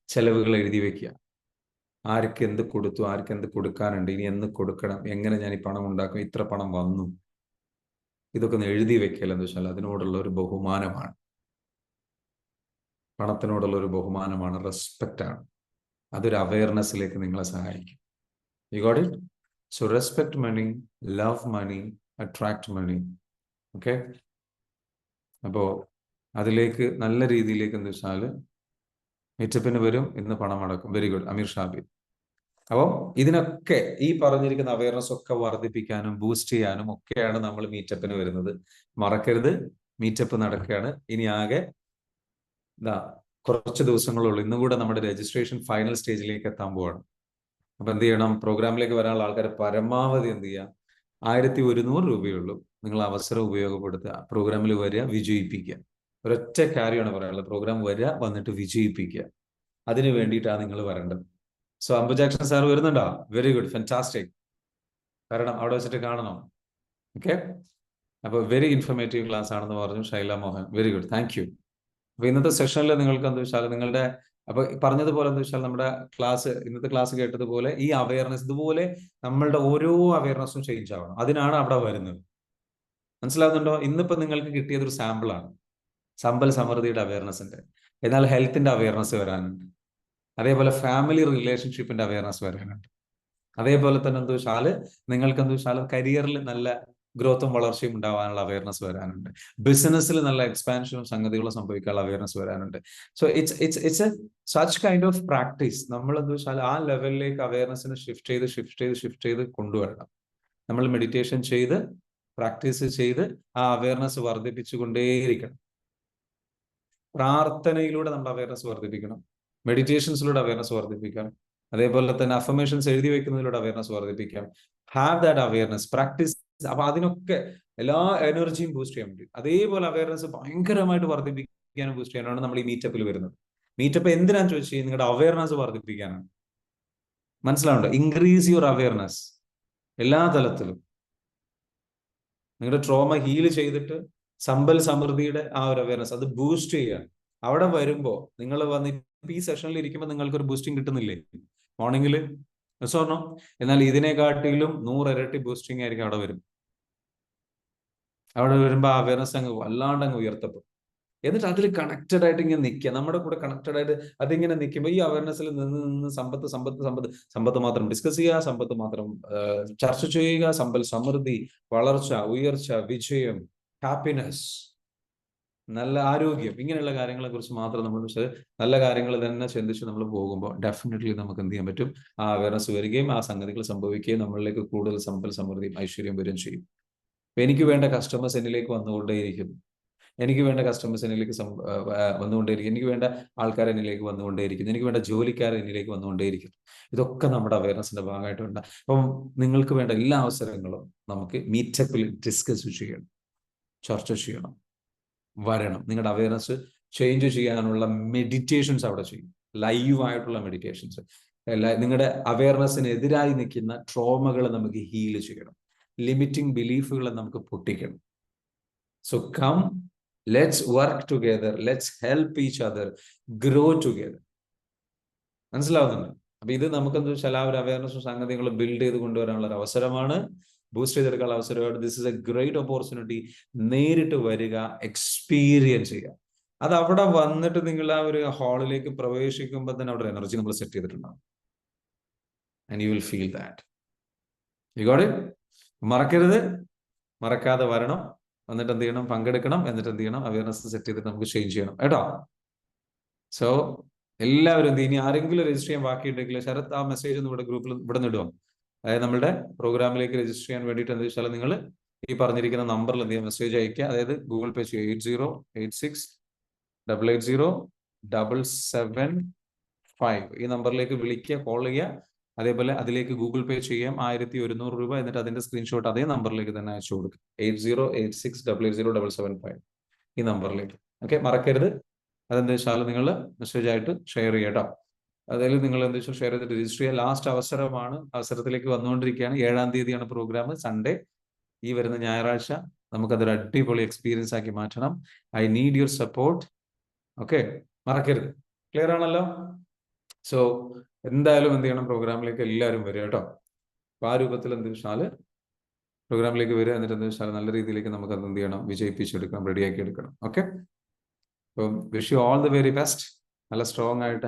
ചെലവുകൾ എഴുതി വെക്കുക. ആർക്ക് എന്ത് കൊടുത്തു, ആർക്ക് എന്ത് കൊടുക്കാനുണ്ട്, ഇനി എന്ന് കൊടുക്കണം, എങ്ങനെ ഞാൻ ഈ പണം ഉണ്ടാക്കും, ഇത്ര പണം വന്നു, ഇതൊക്കെ ഒന്ന് എഴുതി വെക്കൽ എന്ന് വെച്ചാൽ അതിനോടുള്ള ഒരു ബഹുമാനമാണ്. പണത്തിനോടുള്ള ഒരു ബഹുമാനമാണ്, റെസ്പെക്റ്റ് ആണ്. അതൊരു അവയർനെസ്സിലേക്ക് നിങ്ങളെ സഹായിക്കും. You got it? So respect money, love money, attract money. Okay, അപ്പോ അതിലേക്ക് നല്ല രീതിയിലേക്ക് എന്താ വെച്ചാൽ മീറ്റപ്പിന് വരും, ഇന്ന് പണം അടക്കും. വെരി ഗുഡ്, അമീർ ഷാബി. അപ്പം ഇതിനൊക്കെ ഈ പറഞ്ഞിരിക്കുന്ന അവയർനെസ് ഒക്കെ വർദ്ധിപ്പിക്കാനും ബൂസ്റ്റ് ചെയ്യാനും ഒക്കെയാണ് നമ്മൾ മീറ്റപ്പിന് വരുന്നത്. മറക്കരുത്, മീറ്റപ്പ് നടക്കുകയാണ്. ഇനി ആകെ കുറച്ച് ദിവസങ്ങളുള്ളൂ. ഇന്നും കൂടെ നമ്മുടെ രജിസ്ട്രേഷൻ ഫൈനൽ സ്റ്റേജിലേക്ക് എത്താൻ പോവാണ്. അപ്പൊ എന്ത് ചെയ്യണം, പ്രോഗ്രാമിലേക്ക് വരാനുള്ള ആൾക്കാർ പരമാവധി എന്ത് ചെയ്യുക, 1100 രൂപയുള്ളൂ. നിങ്ങൾ അവസരം ഉപയോഗപ്പെടുത്തുക. പ്രോഗ്രാമിൽ വരിക, വിജയിപ്പിക്കുക. ഒരൊറ്റ കാര്യമാണ് പറയാനുള്ളത്, പ്രോഗ്രാം വരിക, വന്നിട്ട് വിജയിപ്പിക്കുക. അതിന് വേണ്ടിയിട്ടാണ് നിങ്ങൾ വരേണ്ടത്. സോ അംബുജാക്ഷൻ സാർ വരുന്നുണ്ടോ? Very good, fantastic. കാരണം അവിടെ വെച്ചിട്ട് കാണണം. ഓക്കെ, അപ്പൊ വെരി ഇൻഫർമേറ്റീവ് ക്ലാസ് ആണെന്ന് പറഞ്ഞു Shaila Mohan. Very good, thank you. അപ്പൊ ഇന്നത്തെ സെഷനിൽ നിങ്ങൾക്ക് എന്താ വെച്ചാൽ നിങ്ങളുടെ അപ്പൊ പറഞ്ഞതുപോലെ എന്താ വെച്ചാൽ നമ്മുടെ ഇന്നത്തെ ക്ലാസ് കേട്ടതുപോലെ ഈ അവയർനെസ് ഇതുപോലെ നമ്മളുടെ ഓരോ അവയർനെസ്സും ചേഞ്ച് ആവണം. അതിനാണ് അവിടെ വരുന്നത്. മനസ്സിലാവുന്നുണ്ടോ? ഇന്നിപ്പോ നിങ്ങൾക്ക് കിട്ടിയത് ഒരു സാമ്പിൾ ആണ്, സമ്പൽ സമൃദ്ധിയുടെ അവയർനെസ്സിന്റെ. എന്നാൽ ഹെൽത്തിന്റെ അവയർനെസ് വരാനുണ്ട്. അതേപോലെ ഫാമിലി റിലേഷൻഷിപ്പിന്റെ അവയർനെസ് വരാനുണ്ട്. അതേപോലെ തന്നെ എന്താ വെച്ചാൽ നിങ്ങൾക്ക് എന്താ വെച്ചാൽ കരിയറിൽ നല്ല ഗ്രോത്തും വളർച്ചയും ഉണ്ടാവാനുള്ള അവയർനെസ് വരാനുണ്ട്. ബിസിനസ്സിൽ നല്ല എക്സ്പാൻഷനും സംഗതികളും സംഭവിക്കാനുള്ള അവയർനെസ് വരാനുണ്ട്. So it's A such kind of practice. നമ്മൾ എന്താ വെച്ചാൽ ആ ലെവലിലേക്ക് അവയർനെസ്സിന് ഷിഫ്റ്റ് ചെയ്ത് കൊണ്ടുവരണം. നമ്മൾ മെഡിറ്റേഷൻ ചെയ്ത് പ്രാക്ടീസ് ചെയ്ത് ആ അവയർനെസ് വർദ്ധിപ്പിച്ചുകൊണ്ടേയിരിക്കണം. പ്രാർത്ഥനയിലൂടെ നമ്മൾ അവയർനെസ് വർദ്ധിപ്പിക്കണം. മെഡിറ്റേഷൻസിലൂടെ അവയർനെസ് വർദ്ധിപ്പിക്കാം. അതേപോലെ തന്നെ അഫർമേഷൻസ് എഴുതി വെക്കുന്നതിലൂടെ അവയർനെസ് വർദ്ധിപ്പിക്കാം. Have that awareness, practice. അപ്പൊ അതിനൊക്കെ എല്ലാ എനർജിയും ബൂസ്റ്റ് ചെയ്യാൻ വേണ്ടി അതേപോലെ അവയർനെസ് ഭയങ്കരമായിട്ട് വർദ്ധിപ്പിക്കാനും ബൂസ്റ്റ് ചെയ്യാനാണ് നമ്മൾ ഈ മീറ്റപ്പിൽ വരുന്നത്. മീറ്റപ്പ് എന്തിനാന്ന് ചോദിച്ചാൽ നിങ്ങളുടെ അവയർനെസ് വർദ്ധിപ്പിക്കാനാണ്. മനസ്സിലാവുണ്ടോ? ഇൻക്രീസ് യുവർ അവയർനെസ് എല്ലാ തലത്തിലും. നിങ്ങളുടെ ട്രോമ ഹീൽ ചെയ്തിട്ട് സമ്പൽ സമൃദ്ധിയുടെ ആ ഒരു അവയർനെസ് അത് ബൂസ്റ്റ് ചെയ്യുക. അവിടെ വരുമ്പോ നിങ്ങൾ വന്ന് ഈ സെഷനിൽ ഇരിക്കുമ്പോൾ നിങ്ങൾക്ക് ഒരു ബൂസ്റ്റിംഗ് കിട്ടുന്നില്ലേ മോർണിംഗിൽ? പറഞ്ഞോ. എന്നാൽ ഇതിനെക്കാട്ടിലും 100 ഇരട്ടി ബൂസ്റ്റിംഗ് ആയിരിക്കും അവിടെ വരും. അവിടെ വരുമ്പോൾ ആ അവയർനെസ് അങ്ങ് വല്ലാണ്ട് അങ്ങ് ഉയർത്തപ്പെടും. എന്നിട്ട് അതിൽ കണക്റ്റഡ് ആയിട്ട് ഇങ്ങനെ നിൽക്കുക, നമ്മുടെ കൂടെ കണക്റ്റഡ് ആയിട്ട് അതിങ്ങനെ നിൽക്കുമ്പോൾ ഈ അവയർനെസ്സിൽ നിന്ന് സമ്പത്ത് മാത്രം ഡിസ്കസ് ചെയ്യുക, സമ്പത്ത് മാത്രം ചർച്ച ചെയ്യുക, സമ്പൽ സമൃദ്ധി, വളർച്ച, ഉയർച്ച, വിജയം, ഹാപ്പിനെസ്, നല്ല ആരോഗ്യം, ഇങ്ങനെയുള്ള കാര്യങ്ങളെ കുറിച്ച് മാത്രം നമ്മൾ നല്ല കാര്യങ്ങൾ തന്നെ ചിന്തിച്ച് നമ്മൾ പോകുമ്പോൾ ഡെഫിനറ്റ്ലി നമുക്ക് എന്ത് ചെയ്യാൻ പറ്റും, ആ അവയർനെസ് വരികയും ആ സംഗതികൾ സംഭവിക്കുകയും നമ്മളിലേക്ക് കൂടുതൽ സമ്പൽ സമൃദ്ധിയും ഐശ്വര്യം വരികയും ചെയ്യും. എനിക്ക് വേണ്ട കസ്റ്റമേഴ്സ് എന്നിലേക്ക് വന്നുകൊണ്ടേയിരിക്കും. എനിക്ക് വേണ്ട കസ്റ്റമേഴ്സ് എന്നിലേക്ക് വന്നുകൊണ്ടേയിരിക്കും. എനിക്ക് വേണ്ട ആൾക്കാർ എന്നിലേക്ക് വന്നുകൊണ്ടേയിരിക്കും. എനിക്ക് വേണ്ട ജോലിക്കാർ എന്നിലേക്ക് വന്നുകൊണ്ടേയിരിക്കും. ഇതൊക്കെ നമ്മുടെ അവയർനെസിന്റെ ഭാഗമായിട്ടുണ്ട്. അപ്പം നിങ്ങൾക്ക് വേണ്ട എല്ലാ അവസരങ്ങളും നമുക്ക് മീറ്റപ്പിൽ ഡിസ്കസ് ചെയ്യണം, ചർച്ച ചെയ്യണം, വരണം. നിങ്ങളുടെ അവയർനെസ് ചേഞ്ച് ചെയ്യാനുള്ള മെഡിറ്റേഷൻസ് അവിടെ ചെയ്യും, ലൈവായിട്ടുള്ള മെഡിറ്റേഷൻസ്. നിങ്ങളുടെ അവയർനെസ്സിനെതിരായി നിൽക്കുന്ന ട്രോമകൾ നമുക്ക് ഹീൽ ചെയ്യണം, ലിമിറ്റിംഗ് ബിലീഫുകളെ നമുക്ക് പൊട്ടിക്കണം. So come, let's work together, let's help each other, grow together. മനസ്സിലാവുന്നുണ്ട്? അപ്പൊ ഇത് നമുക്കെന്താ വെച്ചാൽ ആ ഒരു അവയർനെസ്സും സംഗതികളും ബിൽഡ് ചെയ്ത് കൊണ്ടുവരാനുള്ള ഒരു അവസരമാണ്, ബൂസ്റ്റ് ചെയ്തെടുക്കാനുള്ള അവസരമാണ്. This is a great opportunity. നേരിട്ട് വരിക, എക്സ്പീരിയൻസ് ചെയ്യുക. അത് അവിടെ വന്നിട്ട് നിങ്ങൾ ആ ഒരു ഹാളിലേക്ക് പ്രവേശിക്കുമ്പോൾ തന്നെ അവിടെ എനർജി നമ്മൾ സെറ്റ് ചെയ്തിട്ടുണ്ടാവും. And you will feel that. U got it? മറക്കരുത്, മറക്കാതെ വരണം, എന്നിട്ട് എന്ത് ചെയ്യണം, പങ്കെടുക്കണം, എന്നിട്ട് എന്ത് ചെയ്യണം, അവയർനെസ് സെറ്റ് ചെയ്തിട്ട് നമുക്ക് ചേഞ്ച് ചെയ്യണം കേട്ടോ. സോ എല്ലാവരും എന്ത്, ഇനി ആരെങ്കിലും രജിസ്റ്റർ ചെയ്യാൻ ബാക്കിയുണ്ടെങ്കിൽ ശരത് ആ മെസ്സേജ് ഒന്ന് ഇവിടെ ഗ്രൂപ്പിൽ ഇവിടെ നിടുക. അതായത് നമ്മുടെ പ്രോഗ്രാമിലേക്ക് രജിസ്റ്റർ ചെയ്യാൻ വേണ്ടിയിട്ട് എന്താ വെച്ചാൽ നിങ്ങൾ ഈ പറഞ്ഞിരിക്കുന്ന നമ്പറിൽ എന്ത് ചെയ്യുക, മെസ്സേജ് അയക്കുക. അതായത് ഗൂഗിൾ പേ ചെയ്യുക 8086880775 ഈ നമ്പറിലേക്ക് വിളിക്കുക, കോൾ ചെയ്യുക. അതേപോലെ അതിലേക്ക് ഗൂഗിൾ പേ ചെയ്യാം 1100 രൂപ. എന്നിട്ട് അതിന്റെ സ്ക്രീൻഷോട്ട് അതേ നമ്പറിലേക്ക് തന്നെ അയച്ചു കൊടുക്കുക. 8086880775 ഈ നമ്പറിലേക്ക്. ഓക്കെ, മറക്കരുത്. അതെന്താ വെച്ചാൽ നിങ്ങൾ മെസ്സേജ് ആയിട്ട് ഷെയർ ചെയ്യുക കേട്ടോ. അതായത് നിങ്ങൾ എന്താ വെച്ചാൽ ഷെയർ ചെയ്തിട്ട് രജിസ്റ്റർ ചെയ്യുക. ലാസ്റ്റ് അവസരമാണ്, അവസരത്തിലേക്ക് വന്നുകൊണ്ടിരിക്കുകയാണ്. 7-ാം തീയതിയാണ് പ്രോഗ്രാം, സൺഡേ. ഈ വരുന്ന ഞായറാഴ്ച നമുക്കതൊരു അടിപൊളി എക്സ്പീരിയൻസ് ആക്കി മാറ്റണം. I need your support. Okay, മറക്കരുത്. ക്ലിയർ ആണല്ലോ? സോ എന്തായാലും എന്ത് ചെയ്യണം, പ്രോഗ്രാമിലേക്ക് എല്ലാവരും വരിക കേട്ടോ. അപ്പൊ ആ രൂപത്തിൽ എന്ത് വെച്ചാൽ പ്രോഗ്രാമിലേക്ക് വരിക. എന്നിട്ട് എന്താ വെച്ചാൽ നല്ല രീതിയിലേക്ക് നമുക്ക് അത് എന്ത് ചെയ്യണം, വിജയിപ്പിച്ചെടുക്കണം, റെഡിയാക്കി എടുക്കണം. ഓക്കെ, അപ്പം wish you all the very best. നല്ല സ്ട്രോങ് ആയിട്ട്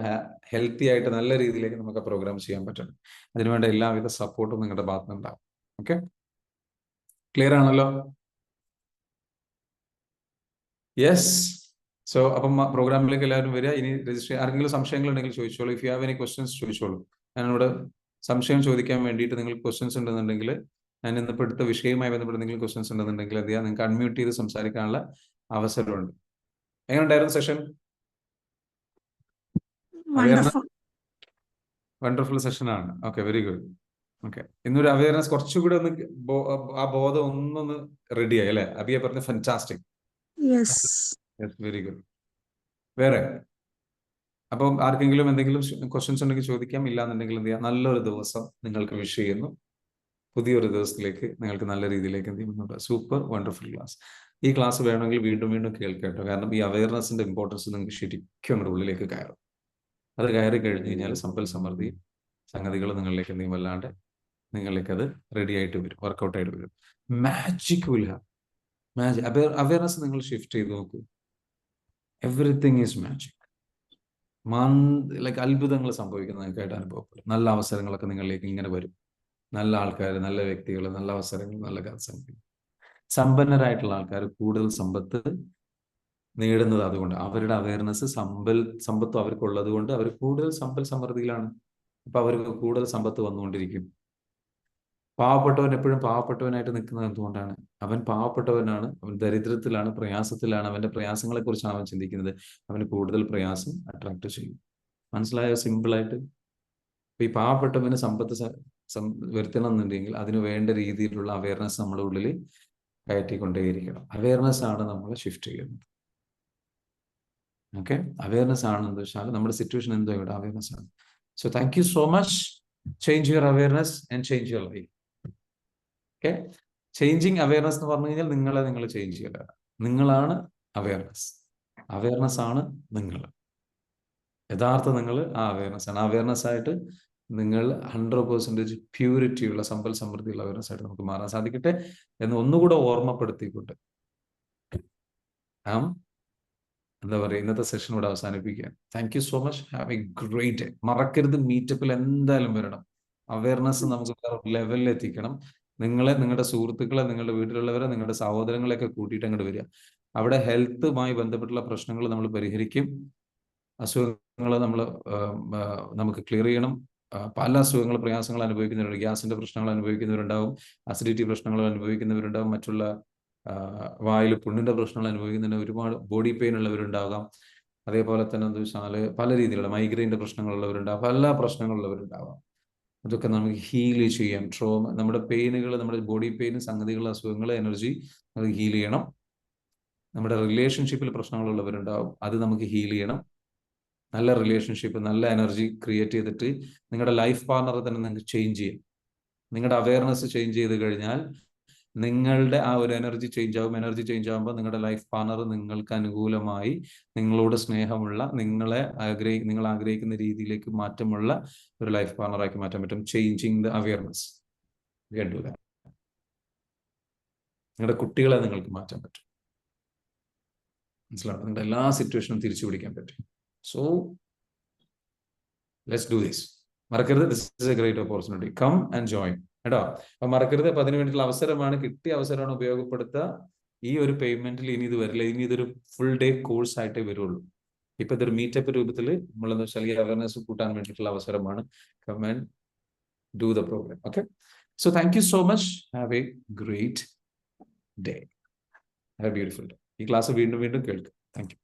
ഹെൽത്തി ആയിട്ട് നല്ല രീതിയിലേക്ക് നമുക്ക് പ്രോഗ്രാം ചെയ്യാൻ പറ്റണം. അതിനുവേണ്ട എല്ലാവിധ സപ്പോർട്ടും നിങ്ങളുടെ ഭാഗത്ത് നിന്നുണ്ടാവും. ഓക്കെ, ക്ലിയർ ആണല്ലോ? യെസ്. സോ അപ്പം പ്രോഗ്രാമിലേക്ക് എല്ലാവരും വരിക. ഇനി രജിസ്റ്റർ ആരെങ്കിലും സംശയങ്ങൾ ഉണ്ടെങ്കിൽ ചോദിച്ചോളൂ. If you have any questions ചോദിച്ചോളൂ. ഞാനിവിടെ സംശയം ചോദിക്കാൻ വേണ്ടിയിട്ട് നിങ്ങൾക്ക് ക്വസ്റ്റ്യൻസ് ഉണ്ടെന്നുണ്ടെങ്കിൽ, ഞാൻ ഇന്നിപ്പോൾ എടുത്ത വിഷയവുമായി ബന്ധപ്പെട്ട് എന്തെങ്കിലും ക്വസ്റ്റ്യൻസ് ഉണ്ടെന്നുണ്ടെങ്കിൽ എന്ത് ചെയ്യാം, നിങ്ങൾക്ക് അൺമ്യൂട്ട് ചെയ്ത് സംസാരിക്കാനുള്ള അവസരമുണ്ട്. എങ്ങനെ ഉണ്ടായിരുന്നു സെഷൻ? വണ്ടർഫുൾ സെഷനാണ്. Okay, very good. ഓക്കെ, ഇന്നൊരു അവയർനെസ് കുറച്ചുകൂടി ഒന്ന് ആ ബോധം ഒന്നൊന്ന് റെഡിയായി അല്ലേ? അബിയെ പറഞ്ഞ ഫാന്റാസ്റ്റിക്. Very good. വേറെ അപ്പം ആർക്കെങ്കിലും എന്തെങ്കിലും ക്വസ്റ്റ്യൻസ് ഉണ്ടെങ്കിൽ ചോദിക്കാം. ഇല്ലാന്നുണ്ടെങ്കിൽ എന്ത് ചെയ്യാം, നല്ലൊരു ദിവസം നിങ്ങൾക്ക് വിഷ് ചെയ്യുന്നു. പുതിയൊരു ദിവസത്തിലേക്ക് നിങ്ങൾക്ക് നല്ല രീതിയിലേക്ക് എന്ത് ചെയ്യുന്നുണ്ട്. Super wonderful class. ഈ ക്ലാസ് വേണമെങ്കിൽ വീണ്ടും വീണ്ടും കേൾക്കട്ടോ. കാരണം ഈ അവയർനെസിന്റെ ഇമ്പോർട്ടൻസ് നിങ്ങൾക്ക് ശരിക്കും നമ്മുടെ ഉള്ളിലേക്ക് കയറും. അത് കയറി കഴിഞ്ഞ് കഴിഞ്ഞാൽ സമ്പൽ സമൃദ്ധി സംഗതികൾ നിങ്ങളിലേക്ക് എന്തെങ്കിലും വല്ലാണ്ട് നിങ്ങളിലേക്ക് അത് റെഡി ആയിട്ട് വരും, വർക്കൗട്ട് ആയിട്ട് വരും. Magic will have. അവയർനെസ് നിങ്ങൾ ഷിഫ്റ്റ് ചെയ്ത് നോക്കൂ. Everything is magic. ലൈക്ക് അത്ഭുതങ്ങൾ സംഭവിക്കുന്ന നിങ്ങൾക്കായിട്ട് അനുഭവപ്പെടും. നല്ല അവസരങ്ങളൊക്കെ നിങ്ങളിലേക്ക് ഇങ്ങനെ വരും. നല്ല ആൾക്കാർ, നല്ല വ്യക്തികൾ, നല്ല അവസരങ്ങൾ, നല്ല സംഭവിക്കും. സമ്പന്നരായിട്ടുള്ള ആൾക്കാർ കൂടുതൽ സമ്പത്ത് നേടുന്നത് അതുകൊണ്ട്, അവരുടെ അവയർനെസ് സമ്പത്തും അവർക്കുള്ളത് കൊണ്ട് അവർ കൂടുതൽ സമ്പൽ സമൃദ്ധിയിലാണ്. അപ്പൊ അവർക്ക് കൂടുതൽ സമ്പത്ത് വന്നുകൊണ്ടിരിക്കും. പാവപ്പെട്ടവൻ എപ്പോഴും പാവപ്പെട്ടവനായിട്ട് നിൽക്കുന്നത് എന്തുകൊണ്ടാണ്? അവൻ പാവപ്പെട്ടവനാണ്, അവൻ ദരിദ്രത്തിലാണ്, പ്രയാസത്തിലാണ്. അവന്റെ പ്രയാസങ്ങളെ കുറിച്ചാണ് അവൻ ചിന്തിക്കുന്നത്. അവന് കൂടുതൽ പ്രയാസം അട്രാക്ട് ചെയ്യും. മനസ്സിലായോ? സിമ്പിളായിട്ട്. അപ്പൊ ഈ പാവപ്പെട്ടവന് സമ്പത്ത് വരുത്തണം എന്നുണ്ടെങ്കിൽ അതിന് വേണ്ട രീതിയിലുള്ള അവയർനെസ് നമ്മുടെ ഉള്ളിൽ കയറ്റിക്കൊണ്ടേയിരിക്കണം. അവയർനെസ് ആണ് നമ്മൾ ഷിഫ്റ്റ് ചെയ്യുന്നത്. ഓക്കെ, അവയർനെസ് ആണ് എന്താ വെച്ചാൽ നമ്മുടെ സിറ്റുവേഷൻ എന്തോ ഇവിടെ അവയർനെസ് ആണ്. So thank you so much. Change your awareness and change your life. Okay, changing awareness എന്ന് പറഞ്ഞു കഴിഞ്ഞാൽ നിങ്ങൾ ചേഞ്ച് ചെയ്യല. നിങ്ങളാണ് അവയർനെസ്. അവയർനെസ് ആണ് നിങ്ങൾ. യഥാർത്ഥ നിങ്ങൾ ആ അവയർനെസ് ആണ്. അവയർനെസ് ആയിട്ട് നിങ്ങൾ 100% പ്യൂരിറ്റിയുള്ള സമ്പൽ സമൃദ്ധിയുള്ള അവയർനെസ് ആയിട്ട് നമുക്ക് മാറാൻ സാധിക്കട്ടെ എന്ന് ഒന്നുകൂടെ ഓർമ്മപ്പെടുത്തിക്കൊണ്ട് എന്താ പറയുക, ഇന്നത്തെ സെഷൻ ഇവിടെ അവസാനിപ്പിക്കുക. Thank you so much. Have a great day. മറക്കരുത്, മീറ്റപ്പിൽ എന്തായാലും വരണം. അവയർനെസ് നമുക്ക് വേറെ ലെവലിൽ എത്തിക്കണം. നിങ്ങളുടെ സുഹൃത്തുക്കളെ, നിങ്ങളുടെ വീട്ടിലുള്ളവരെ, നിങ്ങളുടെ സഹോദരങ്ങളെയൊക്കെ കൂട്ടിയിട്ട് അങ്ങോട്ട് വരിക. അവിടെ ഹെൽത്തുമായി ബന്ധപ്പെട്ടുള്ള പ്രശ്നങ്ങൾ നമ്മൾ പരിഹരിക്കും. അസുഖങ്ങൾ നമുക്ക് ക്ലിയർ ചെയ്യണം. പല അസുഖങ്ങൾ, പ്രയാസങ്ങൾ അനുഭവിക്കുന്നവരുണ്ട്. ഗ്യാസിന്റെ പ്രശ്നങ്ങൾ അനുഭവിക്കുന്നവരുണ്ടാവും, അസിഡിറ്റി പ്രശ്നങ്ങൾ അനുഭവിക്കുന്നവരുണ്ടാവും, മറ്റുള്ള വായിൽ പുണ്ണിന്റെ പ്രശ്നങ്ങൾ അനുഭവിക്കുന്നതിന് ഒരുപാട് ബോഡി പെയിൻ ഉള്ളവരുണ്ടാകാം. അതേപോലെ തന്നെ എന്താ വെച്ചാൽ പല രീതിയിലുള്ള മൈഗ്രെയിൻ്റെ പ്രശ്നങ്ങളുള്ളവരുണ്ടാകും, പല പ്രശ്നങ്ങളുള്ളവരുണ്ടാവാം. അതൊക്കെ നമുക്ക് ഹീൽ ചെയ്യാം. നമ്മുടെ പെയിനുകൾ, നമ്മുടെ ബോഡി പെയിൻ, സംഗതികൾ, അസുഖങ്ങൾ, എനർജി അത് ഹീൽ ചെയ്യണം. നമ്മുടെ റിലേഷൻഷിപ്പിൽ പ്രശ്നങ്ങളുള്ളവരുണ്ടാവും, അത് നമുക്ക് ഹീൽ ചെയ്യണം. നല്ല റിലേഷൻഷിപ്പ്, നല്ല എനർജി ക്രിയേറ്റ് ചെയ്തിട്ട് നിങ്ങളുടെ ലൈഫ് പാർട്ണറെ തന്നെ നിങ്ങൾക്ക് ചേഞ്ച് ചെയ്യാം. നിങ്ങളുടെ അവയർനെസ് ചേഞ്ച് ചെയ്ത് കഴിഞ്ഞാൽ നിങ്ങളുടെ ആ ഒരു എനർജി ചേഞ്ച് ആകും. എനർജി ചേഞ്ച് ആകുമ്പോൾ നിങ്ങളുടെ ലൈഫ് പാർട്ണർ നിങ്ങൾക്ക് അനുകൂലമായി, നിങ്ങളോട് സ്നേഹമുള്ള, നിങ്ങൾ ആഗ്രഹിക്കുന്ന രീതിയിലേക്ക് മാറ്റമുള്ള ഒരു ലൈഫ് പാർട്ണറാക്കി മാറ്റാൻ പറ്റും. Changing the awareness. നിങ്ങളുടെ കുട്ടികളെ നിങ്ങൾക്ക് മാറ്റാൻ പറ്റും. മനസ്സിലാവും? നിങ്ങളുടെ എല്ലാ സിറ്റുവേഷനും തിരിച്ചു പിടിക്കാൻ പറ്റും. So let's do this. മറക്കരുത്, this is a great opportunity. Come and join കേട്ടോ. അപ്പൊ മറക്കരുത്, അപ്പൊ അതിന് വേണ്ടിയിട്ടുള്ള അവസരമാണ്, കിട്ടിയ അവസരമാണ്, ഉപയോഗപ്പെടുത്തുക. ഈ ഒരു പേയ്മെന്റിൽ ഇനി ഇത് വരില്ല. ഇനി ഇതൊരു ഫുൾ ഡേ കോഴ്സ് ആയിട്ടേ വരുള്ളൂ. ഇപ്പൊ ഇതൊരു മീറ്റപ്പ് രൂപത്തിൽ നമ്മളെന്ന് വെച്ചാൽ ഈ അവയർനെസ് കൂട്ടാൻ വേണ്ടിയിട്ടുള്ള അവസരമാണ്. Come and do the programme. Okay, so thank you so much. Have a great day. Have a beautiful day. ഈ ക്ലാസ് വീണ്ടും വീണ്ടും കേൾക്കുക. Thank U.